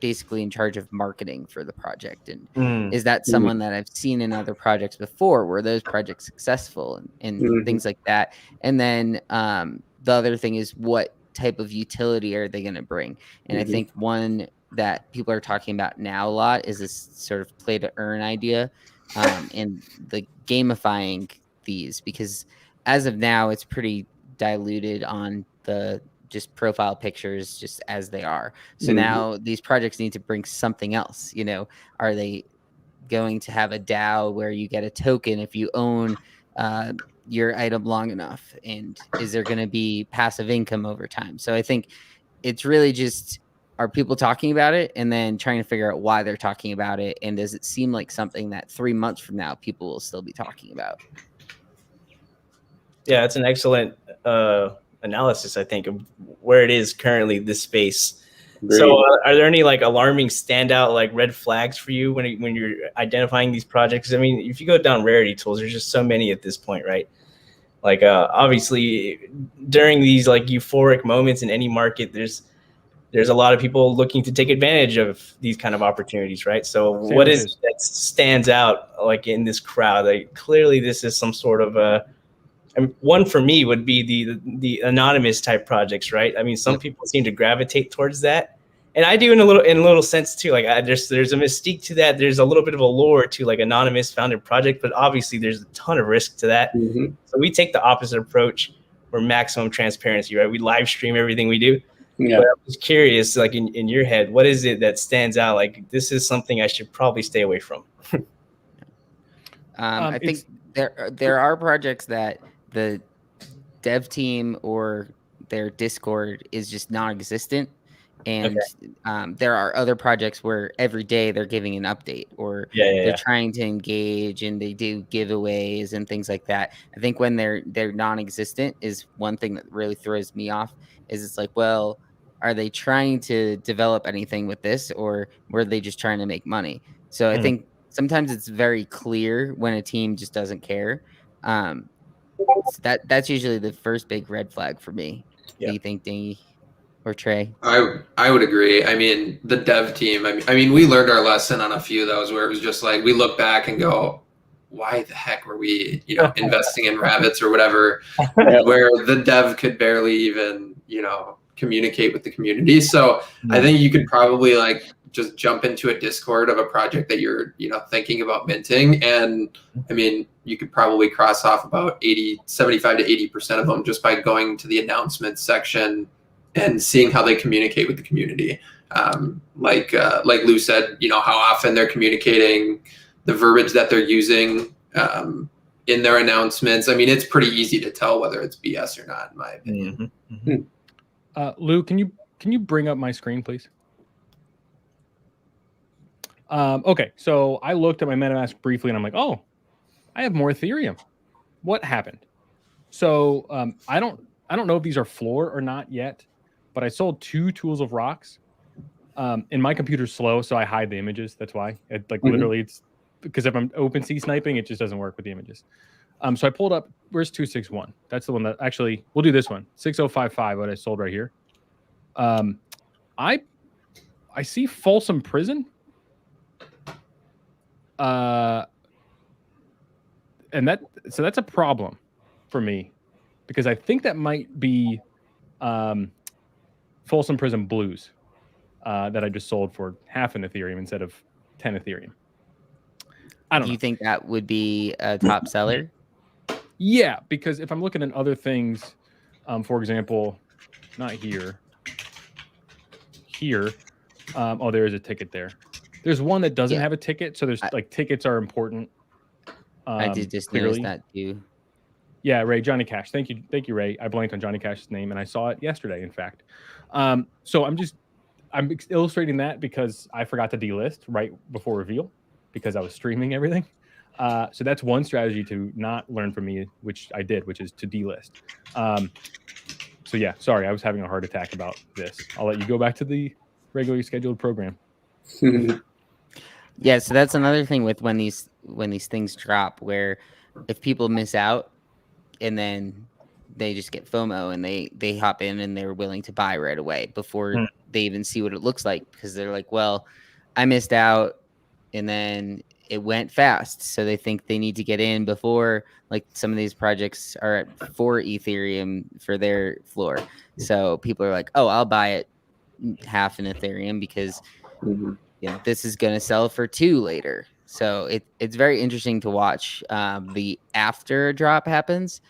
basically in charge of marketing for the project. And is that someone that I've seen in other projects before? Were those projects successful and things like that? And then the other thing is, what type of utility are they going to bring? And I think one that people are talking about now a lot is this sort of play to earn idea, and the gamifying these, because as of now it's pretty diluted on the just profile pictures just as they are. So now these projects need to bring something else. Are they going to have a DAO where you get a token if you own your item long enough? And is there going to be passive income over time? So I think it's really just are people talking about it, and then trying to figure out why they're talking about it, and does it seem like something that 3 months from now people will still be talking about? Yeah, it's an excellent analysis, I think, of where it is currently, this space. Agreed. So are there any like alarming standout like red flags for you when you're identifying these projects? I mean, if you go down rarity tools, there's just so many at this point, right? Like obviously during these like euphoric moments in any market, there's a lot of people looking to take advantage of these kind of opportunities, right? So what is it that stands out like in this crowd? Like clearly this is some sort of one for me would be the anonymous type projects, right? I mean, some people seem to gravitate towards that, and I do in a little sense too. Like there's a mystique to that. There's a little bit of a lure to like anonymous founded project, but obviously there's a ton of risk to that. So we take the opposite approach. We're maximum transparency, right? We live stream everything we do. Yeah. But I was curious, like in your head, what is it that stands out? Like this is something I should probably stay away from. I think there are projects that the dev team or their Discord is just non-existent, and there are other projects where every day they're giving an update, or they're trying to engage, and they do giveaways and things like that. I think when they're non-existent is one thing that really throws me off. Is it's like, well, are they trying to develop anything with this, or were they just trying to make money? So I think sometimes it's very clear when a team just doesn't care. So that's usually the first big red flag for me. Do you think, Dangy or Trey? I would agree. I mean, the dev team, I mean, we learned our lesson on a few of those where it was just like, we look back and go, why the heck were we, investing in rabbits or whatever, where the dev could barely even, communicate with the community. So I think you could probably like just jump into a Discord of a project that you're, thinking about minting. And I mean, you could probably cross off about 75 to 80% of them just by going to the announcements section and seeing how they communicate with the community. Like Lou said, how often they're communicating, the verbiage that they're using in their announcements. I mean, it's pretty easy to tell whether it's BS or not, in my opinion. Lou, can you bring up my screen, please? Okay, so I looked at my MetaMask briefly, and I'm like, oh, I have more Ethereum. What happened? So I don't know if these are floor or not yet, but I sold 2 tools of rocks. And my computer's slow, so I hide the images. That's why. Literally, it's because if I'm OpenSea sniping, it just doesn't work with the images. So I pulled up. Where's 261? That's the one that actually. We'll do this one. 6055. What I sold right here. I see Folsom Prison. And that's a problem for me, because I think that might be Folsom Prison Blues that I just sold for half an Ethereum instead of 10 Ethereum. I don't know. Do you think that would be a top seller? Yeah, because if I'm looking at other things, for example, not here. Oh, there is a ticket there. There's one that doesn't have a ticket, so there's tickets are important. I did just notice that too. Yeah, Ray, Johnny Cash. Thank you, Ray. I blanked on Johnny Cash's name, and I saw it yesterday, in fact. So I'm illustrating that because I forgot to delist right before reveal because I was streaming everything. So that's one strategy to not learn from me, which I did, which is to delist. So yeah, sorry, I was having a heart attack about this. I'll let you go back to the regularly scheduled program. Yeah, so that's another thing with when these things drop, where if people miss out and then they just get FOMO and they hop in and they're willing to buy right away before they even see what it looks like, because they're like, well, I missed out and then it went fast, so they think they need to get in before, like some of these projects are at 4 Ethereum for their floor. So people are like, oh, I'll buy it half an Ethereum because this is going to sell for 2 later. So it's very interesting to watch the after a drop happens,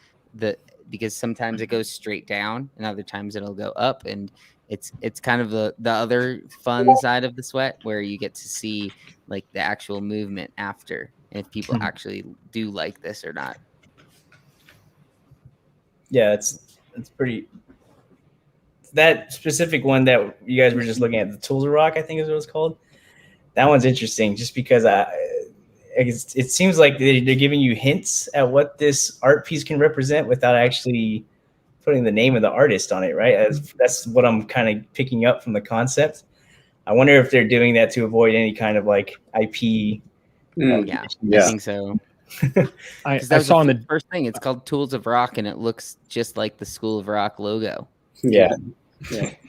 because sometimes it goes straight down and other times it'll go up, and it's kind of the other fun side of the sweat where you get to see like the actual movement after, and if people actually do like this or not. Yeah, it's pretty. that specific one that you guys were just looking at, the Tools of Rock, I think is what it's called. That one's interesting just because it seems like they're giving you hints at what this art piece can represent without actually putting the name of the artist on it, right? That's what I'm kind of picking up from the concept. I wonder if they're doing that to avoid any kind of like IP. I think so. I saw on the first thing. It's called Tools of Rock, and it looks just like the School of Rock logo. Yeah,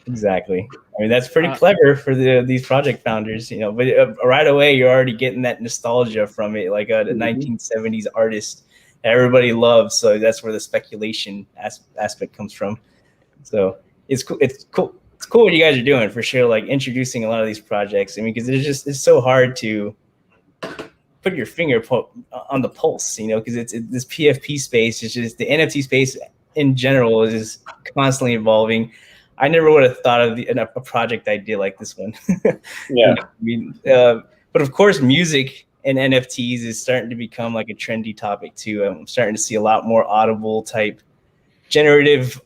exactly. I mean, that's pretty clever for these project founders, you know. But right away, you're already getting that nostalgia from it, like a 1970s artist that everybody loves. So that's where the speculation aspect comes from. So it's cool. It's cool. It's cool what you guys are doing for sure. Like introducing a lot of these projects. I mean, because it's so hard to put your finger on the pulse, you know, because it's this PFP space. It's just the NFT space in general is just constantly evolving. I never would have thought of a project idea like this one. Yeah. I mean, but of course, music and NFTs is starting to become like a trendy topic too. I'm starting to see a lot more Audible type generative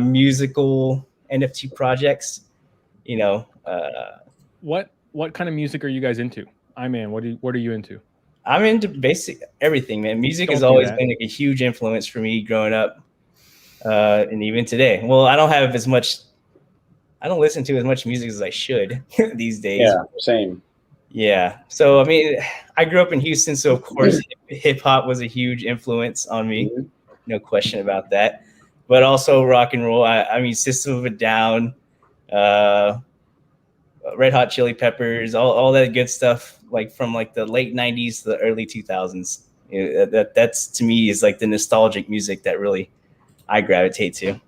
musical NFT projects. You know, what kind of music are you guys into? What are you into? I'm into basic everything, man. Music has always been like a huge influence for me growing up, and even today. Well, I don't listen to as much music as I should these days. Yeah, same. Yeah. So, I mean, I grew up in Houston, so of course hip hop was a huge influence on me. No question about that. But also rock and roll. I mean, System of a Down, Red Hot Chili Peppers, all that good stuff, like from like the late 90s to the early 2000s. You know, that's to me is like the nostalgic music that really I gravitate to.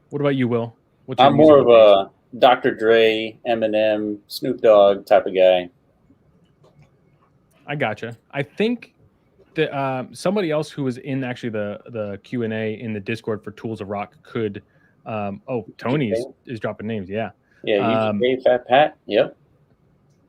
What about you, Will? I'm more of a Dr. Dre, Eminem, Snoop Dogg type of guy. I gotcha. I think that somebody else who was in actually the Q&A in the Discord for Tools of Rock could. Tony is dropping names. Yeah. Yeah. Fat Pat. Yep.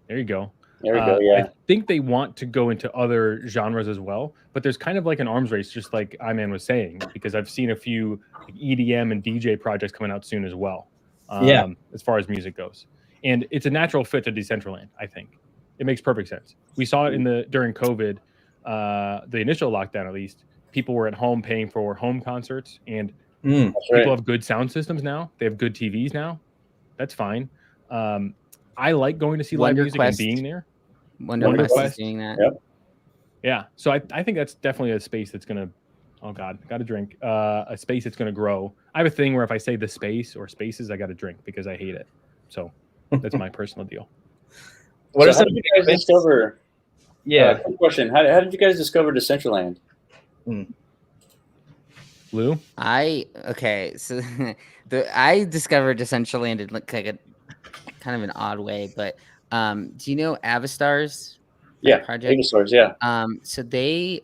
There you go. There we go. Yeah. I think they want to go into other genres as well, but there's kind of like an arms race, just like Iman was saying, because I've seen a few EDM and DJ projects coming out soon as well. As far as music goes, and it's a natural fit to Decentraland. I think it makes perfect sense. We saw it during COVID, the initial lockdown. At least people were at home paying for home concerts, and people have good sound systems now. They have good TVs now. That's fine. I like going to see live music and being there. Wonder Quest is doing that. Yep. Yeah. So I think that's definitely a space that's going to, oh God, got to drink. A space that's going to grow. I have a thing where if I say the space or spaces, I got to drink because I hate it. So that's my personal deal. What are some of you guys discover? Yeah. Quick question. How did you guys discover Decentraland? Lou? So I discovered Decentraland in like a kind of an odd way, but do you know Avastars? Yeah, project? Avastars, yeah. So they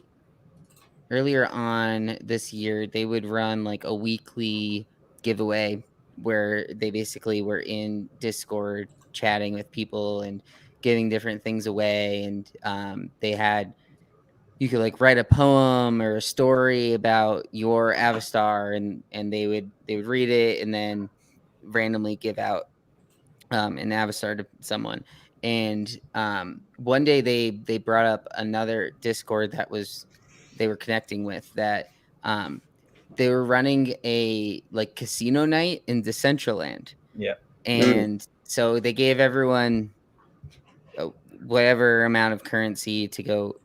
earlier on this year they would run like a weekly giveaway where they basically were in Discord chatting with people and giving different things away, and you could like write a poem or a story about your Avastar, and they would read it and then randomly give out an Avastar to someone. And one day they brought up another Discord that they were connecting with that they were running a like casino night in Decentraland. Yeah. And so they gave everyone whatever amount of currency to go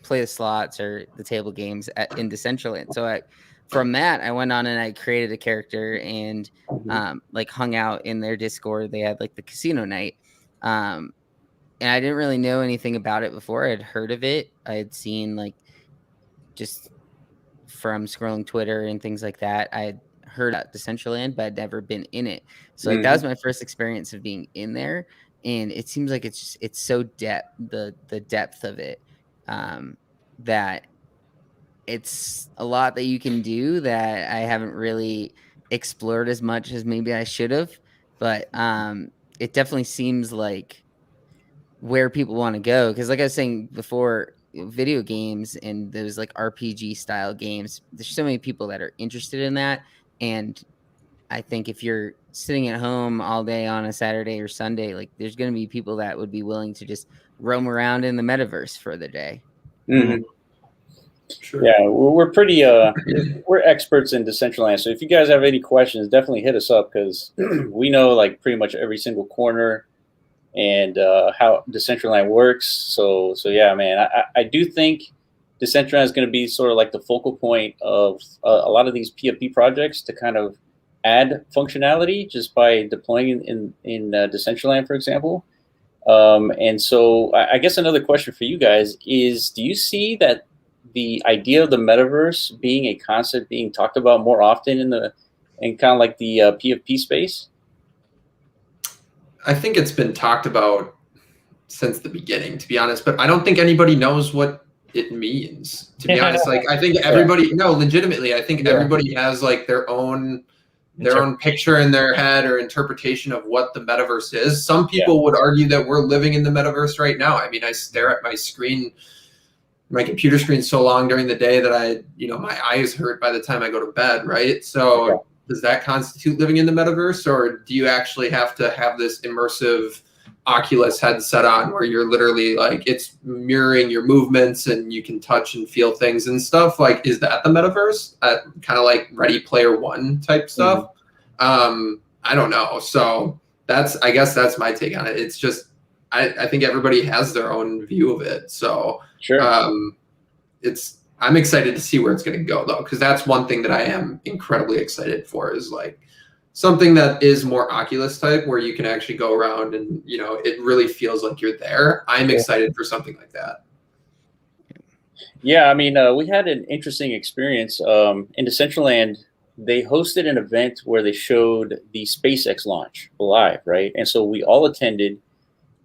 play the slots or the table games in Decentraland. So from that, I went on and I created a character and like hung out in their Discord. They had like the casino night. And I didn't really know anything about it before. I had heard of it. I had seen like just from scrolling Twitter and things like that. I had heard about Decentraland, but I'd never been in it. So like that was my first experience of being in there. And it seems like it's so the depth of it, that it's a lot that you can do that I haven't really explored as much as maybe I should have. But it definitely seems like where people want to go. Because like I was saying before, video games and those like RPG style games, there's so many people that are interested in that. And I think if you're sitting at home all day on a Saturday or Sunday, like there's going to be people that would be willing to just roam around in the metaverse for the day. Mm-hmm. Sure. Yeah, we're pretty we're experts in Decentraland. So if you guys have any questions, definitely hit us up, because we know like pretty much every single corner and how Decentraland works. So yeah, man, I do think Decentraland is going to be sort of like the focal point of a lot of these PFP projects to kind of add functionality just by deploying in Decentraland, for example. And so I guess another question for you guys is, do you see that the idea of the metaverse being a concept being talked about more often in kind of like the PFP space? I think it's been talked about since the beginning, to be honest, but I don't think anybody knows what it means, to be honest. Like, I think everybody, no, legitimately, I think everybody has like their own picture in their head or interpretation of what the metaverse is. Some people would argue that we're living in the metaverse right now. I mean, I stare at my screen, my computer screen, so long during the day that my eyes hurt by the time I go to bed, right? So does that constitute living in the metaverse, or do you actually have to have this immersive Oculus headset on where you're literally like, it's mirroring your movements and you can touch and feel things and stuff? Like, is that the metaverse? Kind of like Ready Player One type stuff. I don't know. So I guess that's my take on it. It's just, I think everybody has their own view of it. So I'm excited to see where it's going to go, though, because that's one thing that I am incredibly excited for, is like something that is more Oculus type, where you can actually go around and, it really feels like you're there. I'm excited for something like that. Yeah, I mean, we had an interesting experience in Decentraland. They hosted an event where they showed the SpaceX launch live, right? And so we all attended.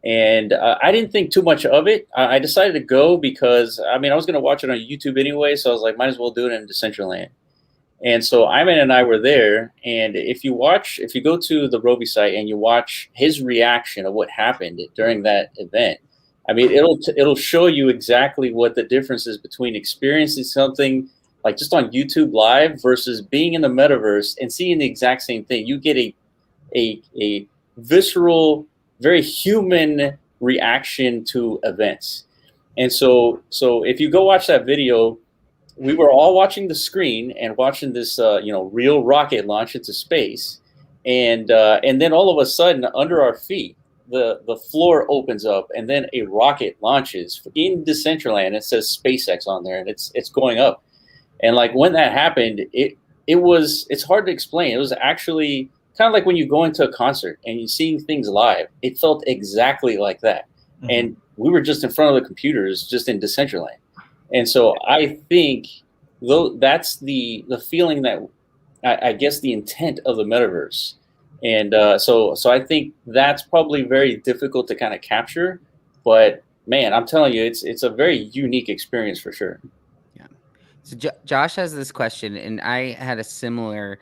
And I didn't think too much of it. I decided to go because, I mean, I was going to watch it on YouTube anyway. So I was like, might as well do it in Decentraland. And so Iman and I were there. And if you go to the ROVI site and you watch his reaction of what happened during that event, I mean, it'll show you exactly what the difference is between experiencing something like just on YouTube Live versus being in the metaverse and seeing the exact same thing. You get a visceral, very human reaction to events. And so if you go watch that video, we were all watching the screen and watching this real rocket launch into space, and then all of a sudden under our feet the floor opens up and then a rocket launches in Decentraland. It says SpaceX on there and it's going up. And like when that happened, it's hard to explain. It was actually kind of like when you go into a concert and you're seeing things live. It felt exactly like that. Mm-hmm. And we were just in front of the computers, just in Decentraland. And so I think that's the feeling that I guess the intent of the metaverse. And so I think that's probably very difficult to kind of capture. But man, I'm telling you, it's a very unique experience for sure. Yeah. So Josh has this question, and I had a similar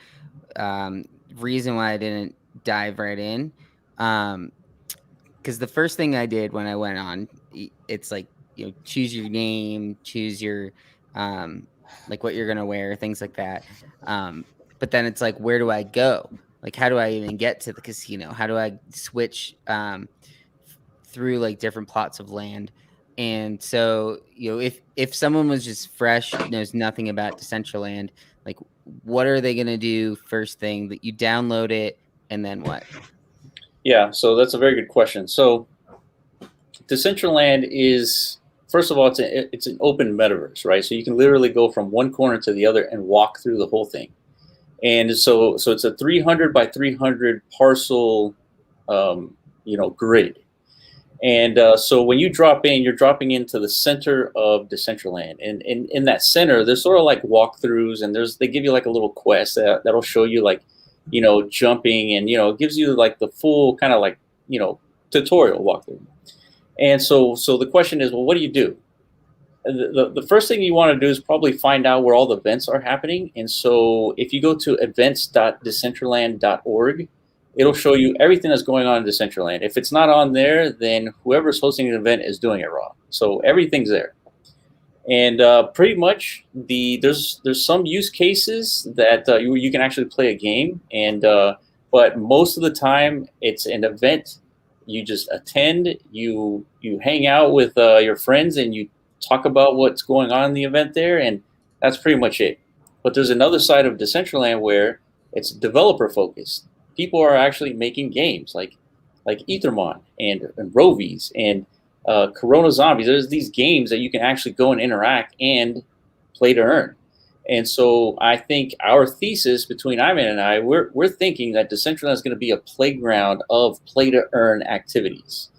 reason why I didn't dive right in, because the first thing I did when I went on, it's like, choose your name, choose your like what you're gonna wear, things like that, but then it's like, where do I go? Like, how do I even get to the casino? How do I switch through like different plots of land? And so, if someone was just fresh, knows nothing about Decentraland, like, what are they going to do first thing? That you download it, and then what? Yeah, so that's a very good question. So Decentraland is, first of all, it's an open metaverse, right? So you can literally go from one corner to the other and walk through the whole thing. And so it's a 300 by 300 parcel, grid. And so when you drop in, you're dropping into the center of Decentraland. And in that center, there's sort of like walkthroughs, and they give you like a little quest that'll show you like, jumping, and, it gives you like the full kind of like, tutorial walkthrough. And so the question is, well, what do you do? The first thing you want to do is probably find out where all the events are happening. And so if you go to events.decentraland.org, it'll show you everything that's going on in Decentraland. If it's not on there, then whoever's hosting an event is doing it wrong. So everything's there. And pretty much there's some use cases that you can actually play a game, and but most of the time it's an event. You just attend, you hang out with your friends, and you talk about what's going on in the event there, and that's pretty much it. But there's another side of Decentraland where it's developer focused. People are actually making games like Ethermon and Rovis and Corona Zombies. There's these games that you can actually go and interact and play to earn. And so I think our thesis between Ivan and I, we're thinking that Decentraland is going to be a playground of play to earn activities.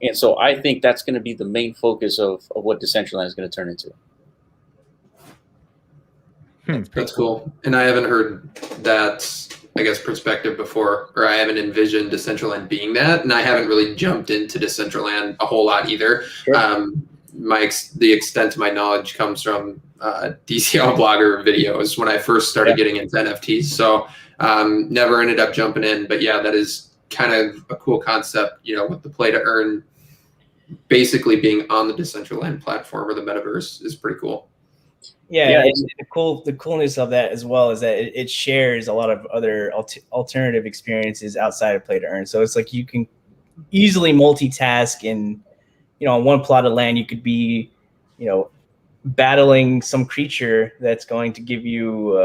And so I think that's going to be the main focus of what Decentraland is going to turn into. That's cool. And I haven't heard that, I guess, perspective before, or I haven't envisioned Decentraland being that. And I haven't really jumped into Decentraland a whole lot either. Sure. The extent of my knowledge comes from DCL blogger videos when I first started getting into NFTs. So never ended up jumping in. But yeah, that is kind of a cool concept, with the play to earn basically being on the Decentraland platform or the metaverse is pretty cool. Yeah, the coolness of that as well is that it shares a lot of other alternative experiences outside of play to earn. So it's like you can easily multitask, and on one plot of land you could be, battling some creature that's going to give you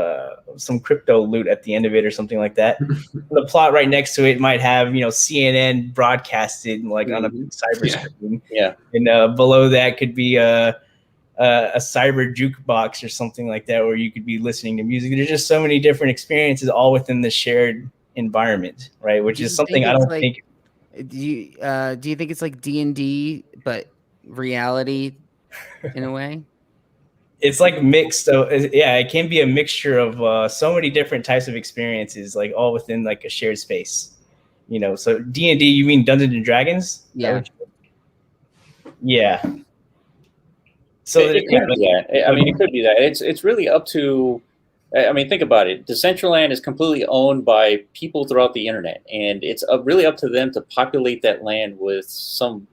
some crypto loot at the end of it or something like that. The plot right next to it might have CNN broadcasted like on a cyber screen. Yeah, and below that could be a cyber jukebox or something like that, where you could be listening to music. There's just so many different experiences all within the shared environment, right? Which is something I don't think. Do you think it's like D&D but reality in a way? It's like mixed. So yeah, it can be a mixture of so many different types of experiences, like all within like a shared space. So D&D, you mean Dungeons and Dragons? Yeah. Yeah. So it could be that. I mean, it could be that. It's really up to. I mean, think about it. Decentraland is completely owned by people throughout the internet, and it's really up to them to populate that land with some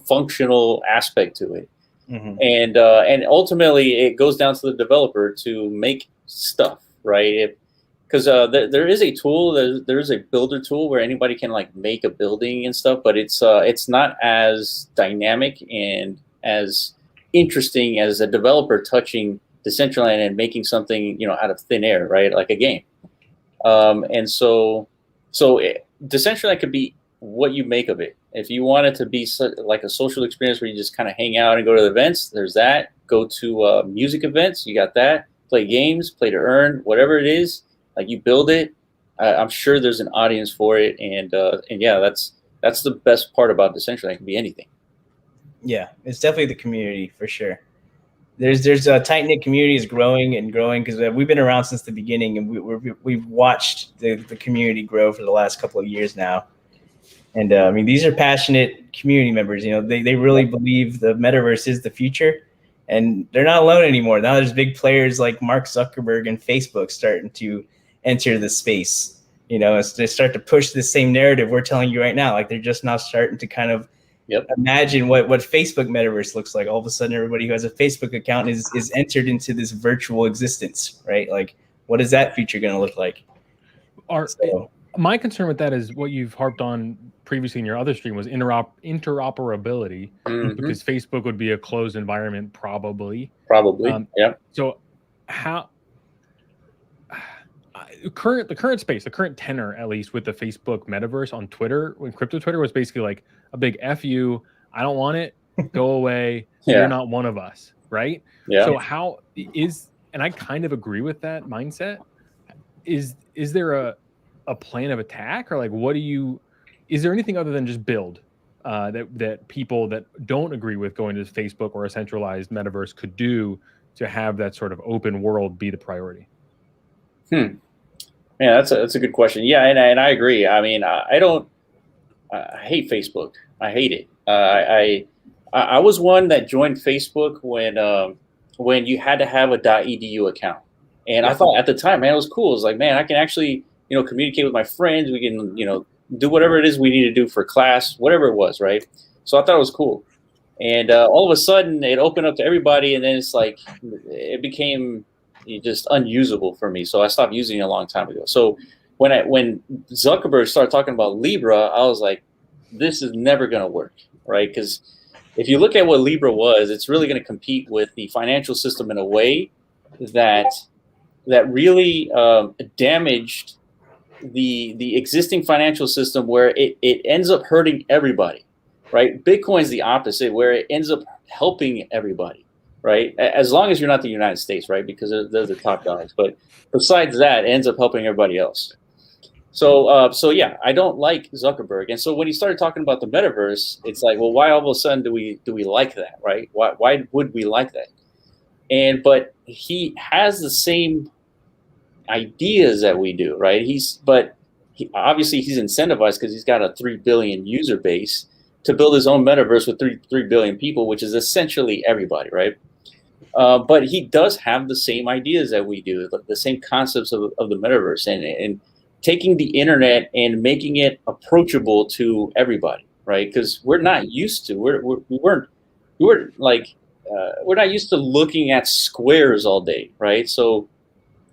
functional aspect to it. Mm-hmm. And ultimately, it goes down to the developer to make stuff, right? Because there is a tool, there is a builder tool where anybody can like make a building and stuff, but it's not as dynamic and as interesting as a developer touching Decentraland and making something out of thin air, right? Like a game. And so Decentraland could be what you make of it. If you want it to be like a social experience where you just kind of hang out and go to the events, there's that. Go to music events, you got that. Play games, play to earn, whatever it is, like you build it. I'm sure there's an audience for it, and yeah, that's the best part about Decentraland. It can be anything. Yeah, it's definitely the community for sure. There's a tight knit community is growing and growing because we've been around since the beginning, and we've watched the community grow for the last couple of years now. And I mean, these are passionate community members. They really believe the metaverse is the future, and they're not alone anymore. Now there's big players like Mark Zuckerberg and Facebook starting to enter the space. As they start to push the same narrative we're telling you right now. Like they're just now starting to kind of imagine what Facebook metaverse looks like. All of a sudden, everybody who has a Facebook account is entered into this virtual existence, right? Like, what is that future going to look like? My concern with that is what you've harped on previously in your other stream was interoperability, because Facebook would be a closed environment, probably. Yeah. So how the current space, the current tenor, at least with the Facebook metaverse on Twitter, when crypto Twitter was basically like a big F you, I don't want it, go away, you're not one of us, right? Yeah. So how is, and I kind of agree with that mindset, is there a plan of attack, or like is there anything other than just build that people that don't agree with going to Facebook or a centralized metaverse could do to have that sort of open world be the priority? Yeah, that's a good question. Yeah, and I agree. I mean, I hate Facebook. I hate it. I was one that joined Facebook when you had to have a .edu account, and I thought at the time, man, it was cool. It was like, man, I can actually communicate with my friends. We can do whatever it is we need to do for class, whatever it was, right? So I thought it was cool. And all of a sudden, it opened up to everybody, and then it's like it became just unusable for me. So I stopped using it a long time ago. So when Zuckerberg started talking about Libra, I was like, this is never going to work, right? Because if you look at what Libra was, it's really going to compete with the financial system in a way that really damaged the existing financial system, where it ends up hurting everybody, right? Bitcoin's the opposite, where it ends up helping everybody, right? As long as you're not the United States, right? Because they're the top dogs. But besides that, it ends up helping everybody else. So yeah, I don't like Zuckerberg. And so when he started talking about the metaverse, it's like, well, why all of a sudden do we like that, right? Why would we like that? But he has the same ideas that we do, right? Obviously he's incentivized because he's got a 3 billion user base to build his own metaverse with 3 billion people, which is essentially everybody, right? But he does have the same ideas that we do, the same concepts of the metaverse, and taking the internet and making it approachable to everybody, right? Because we're not used to we're not used to looking at squares all day, right? So,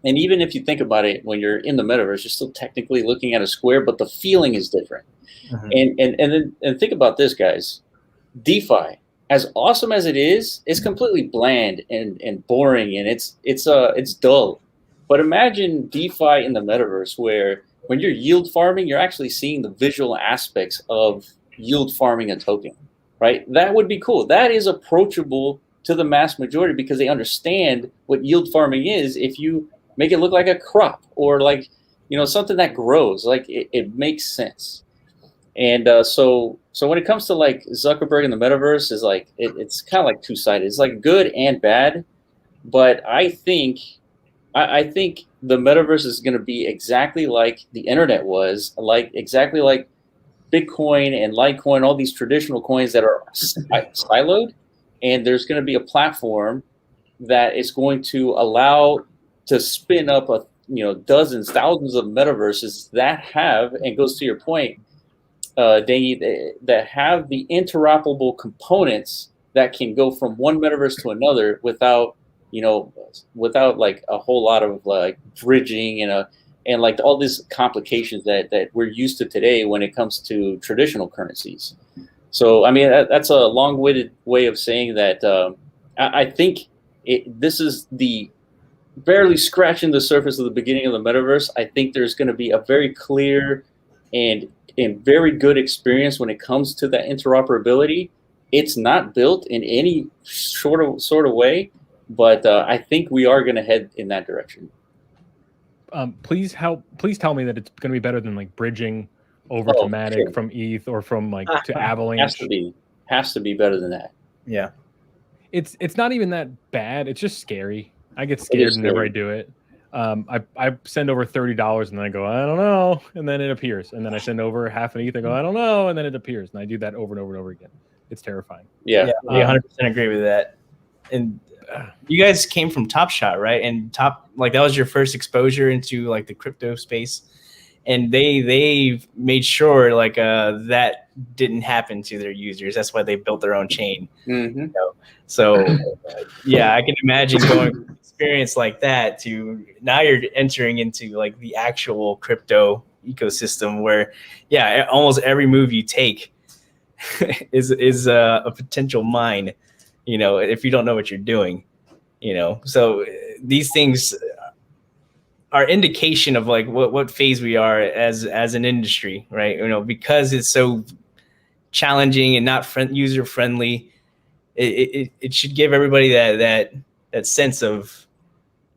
and even if you think about it, when you're in the metaverse, you're still technically looking at a square, but the feeling is different. Mm-hmm. And think about this, guys. DeFi, as awesome as it is, completely bland and boring, and it's dull. But imagine DeFi in the metaverse, where when you're yield farming, you're actually seeing the visual aspects of yield farming a token, right? That would be cool. That is approachable to the mass majority because they understand what yield farming is. If you make it look like a crop, or like, something that grows, like it makes sense. And so when it comes to like Zuckerberg and the metaverse, is like it's kind of like two-sided. It's like good and bad. But I think the metaverse is going to be exactly like the internet was, exactly like Bitcoin and Litecoin, all these traditional coins that are siloed. And there's going to be a platform that is going to allow to spin up dozens, thousands of metaverses that have, and goes to your point, Dangy, that have the interoperable components that can go from one metaverse to another without like a whole lot of like bridging and like all these complications that we're used to today when it comes to traditional currencies. So I mean, that's a long-winded way of saying that I think this is the barely scratching the surface of the beginning of the metaverse. I think there's going to be a very clear and very good experience when it comes to that interoperability. It's not built in any sort of way, but I think we are going to head in that direction. Please tell me that it's going to be better than like bridging over to Matic from ETH or from like to Avalanche. Has to be better than that. Yeah. It's not even that bad. It's just scary. I get scared whenever I do it. I send over $30 and then I go, I don't know, and then it appears, and then I send over half an ETH and go, I don't know, and then it appears, and I do that over and over and over again. It's terrifying. Yeah, I 100% agree with that. And you guys came from Top Shot, right? And that was your first exposure into like the crypto space, and they made sure like that didn't happen to their users. That's why they built their own chain. Mm-hmm. So yeah, I can imagine going from an experience like that to now you're entering into like the actual crypto ecosystem where, yeah, almost every move you take is a potential mine, if you don't know what you're doing, So these things are indication of like what phase we are as an industry, right? Because it's so challenging and not user friendly. It should give everybody that sense of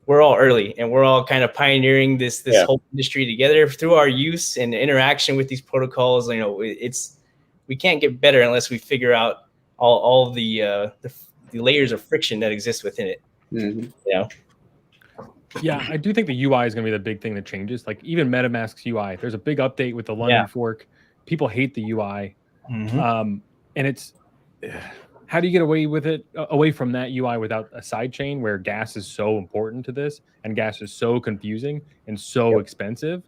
we're all early and we're all kind of pioneering this whole industry together through our use and interaction with these protocols. We can't get better unless we figure out all the layers of friction that exist within it. Mm-hmm. Yeah, I do think the UI is going to be the big thing that changes. Like even MetaMask's UI, there's a big update with the London fork. People hate the UI, and it's how do you get away from that UI without a sidechain where gas is so important to this and gas is so confusing and so expensive?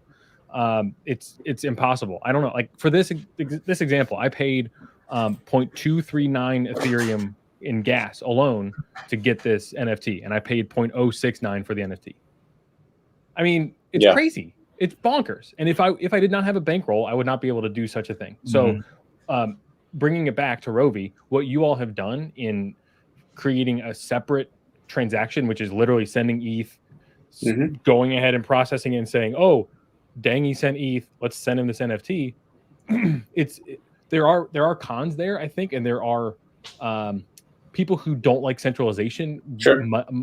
It's impossible. I don't know. Like for this example, I paid 0.239 Ethereum in gas alone to get this NFT, and I paid 0.069 for the NFT. I mean, it's crazy. It's bonkers. And if I did not have a bankroll, I would not be able to do such a thing. So, bringing it back to ROVI, what you all have done in creating a separate transaction, which is literally sending ETH, going ahead and processing it and saying, "Oh, Dangy sent ETH. Let's send him this NFT." There are cons there, I think, and there are people who don't like centralization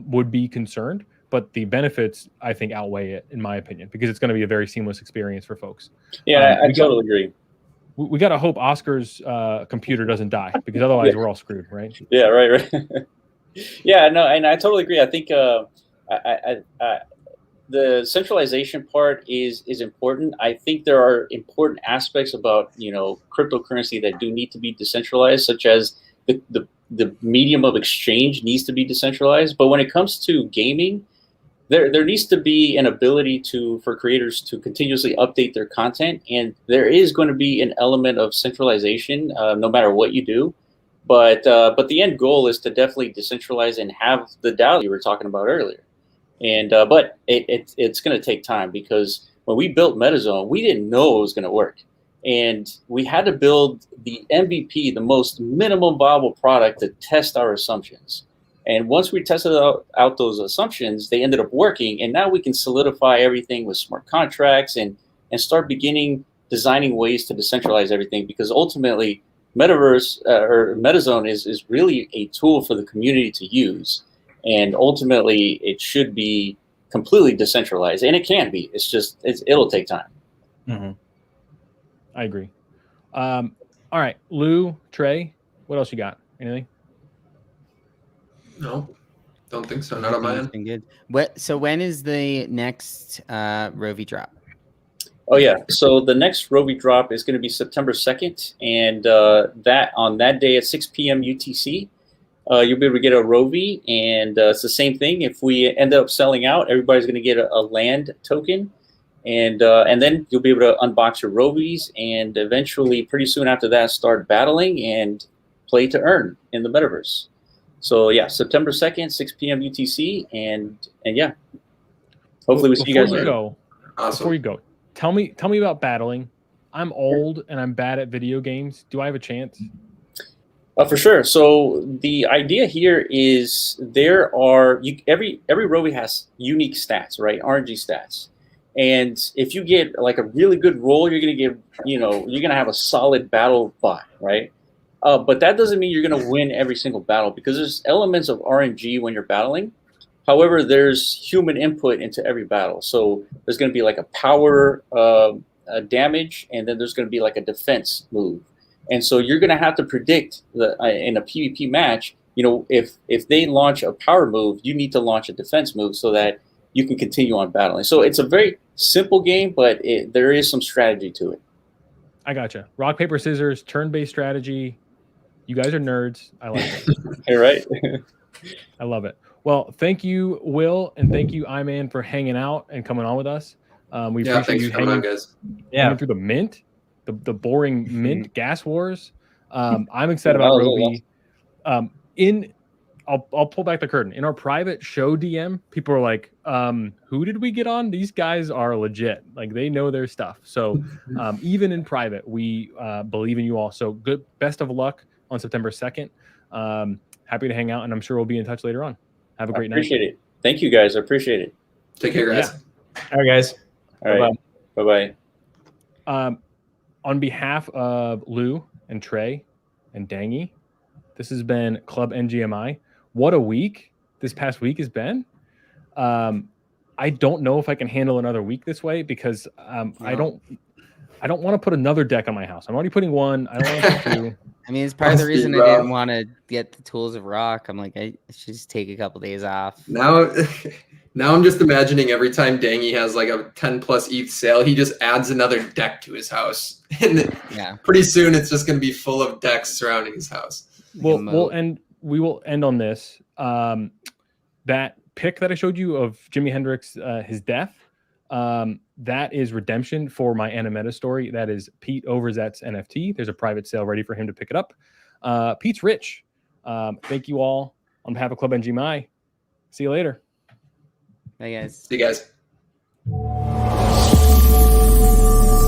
would be concerned, but the benefits, I think, outweigh it, in my opinion, because it's going to be a very seamless experience for folks. Yeah, I totally agree. We got to hope Oscar's computer doesn't die, because otherwise we're all screwed, right? Yeah, right. Yeah, no, and I totally agree. I think the centralization part is important. I think there are important aspects about cryptocurrency that do need to be decentralized, such as the medium of exchange needs to be decentralized. But when it comes to gaming, there needs to be an ability for creators to continuously update their content, and there is going to be an element of centralization no matter what you do. But the end goal is to definitely decentralize and have the DAO you were talking about earlier. And but it's going to take time, because when we built MetaZone, we didn't know it was going to work, and we had to build the MVP, the most minimum viable product, to test our assumptions. And once we tested out those assumptions, they ended up working, and now we can solidify everything with smart contracts and start designing ways to decentralize everything, because ultimately Metaverse or MetaZone is really a tool for the community to use. And ultimately, it should be completely decentralized, and it can be. It'll take time. I agree. All right, Lou, Trey, what else you got? Anything? No, don't think so. Not on my end. Been good. So when is the next ROVI drop? Oh yeah, so the next ROVI drop is going to be September 2nd, and on that day at 6 p.m. UTC. You'll be able to get a ROVI, and it's the same thing. If we end up selling out, everybody's going to get a land token, and then you'll be able to unbox your ROVIs, and eventually, pretty soon after that, start battling and play to earn in the metaverse. So yeah, September 2nd, 6 p.m. UTC, and yeah, hopefully we see you guys there. Before you go, tell me about battling. I'm old and I'm bad at video games. Do I have a chance? For sure. So the idea here is every ROVI has unique stats, right? RNG stats. And if you get like a really good roll, you're going to get, you're going to have a solid battle bot, right? But that doesn't mean you're going to win every single battle, because there's elements of RNG when you're battling. However, there's human input into every battle. So there's going to be like a power damage, and then there's going to be like a defense move. And so you're going to have to predict in a PvP match, if they launch a power move, you need to launch a defense move so that you can continue on battling. So it's a very simple game, but there is some strategy to it. I gotcha. Rock, paper, scissors, turn-based strategy. You guys are nerds. I like it. You're right. I love it. Well, thank you, Will, and thank you, Iman, for hanging out and coming on with us. We appreciate you hanging through the mint. The boring mint gas wars. I'm excited about ROVI. I'll pull back the curtain. In our private show DM, people are like, who did we get on? These guys are legit. Like, they know their stuff. So even in private, we believe in you all. So best of luck on September 2nd. Happy to hang out, and I'm sure we'll be in touch later on. Have a great night. Appreciate it. Thank you, guys. I appreciate it. Take care, guys. Yeah. All right, guys. All right. Bye-bye. On behalf of Lou and Trey and Dangy, this has been Club NGMI. What a week this past week has been. I don't know if I can handle another week this way, because I don't want to put another deck on my house. I'm already putting one. I don't want to put two. I mean, it's part of the reason I didn't want to get the Tools of Rock. I'm like, I should just take a couple days off. Now I'm just imagining every time Dangy has like a 10+ ETH sale, he just adds another deck to his house. And pretty soon it's just going to be full of decks surrounding his house. We will end on this. That pic that I showed you of Jimi Hendrix, his death, That is redemption for my Animeta story. That is Pete Overzet's NFT. There's a private sale ready for him to pick it up. Pete's rich. Thank you all on behalf of Club NGMI. See you later. Bye, guys. See you guys.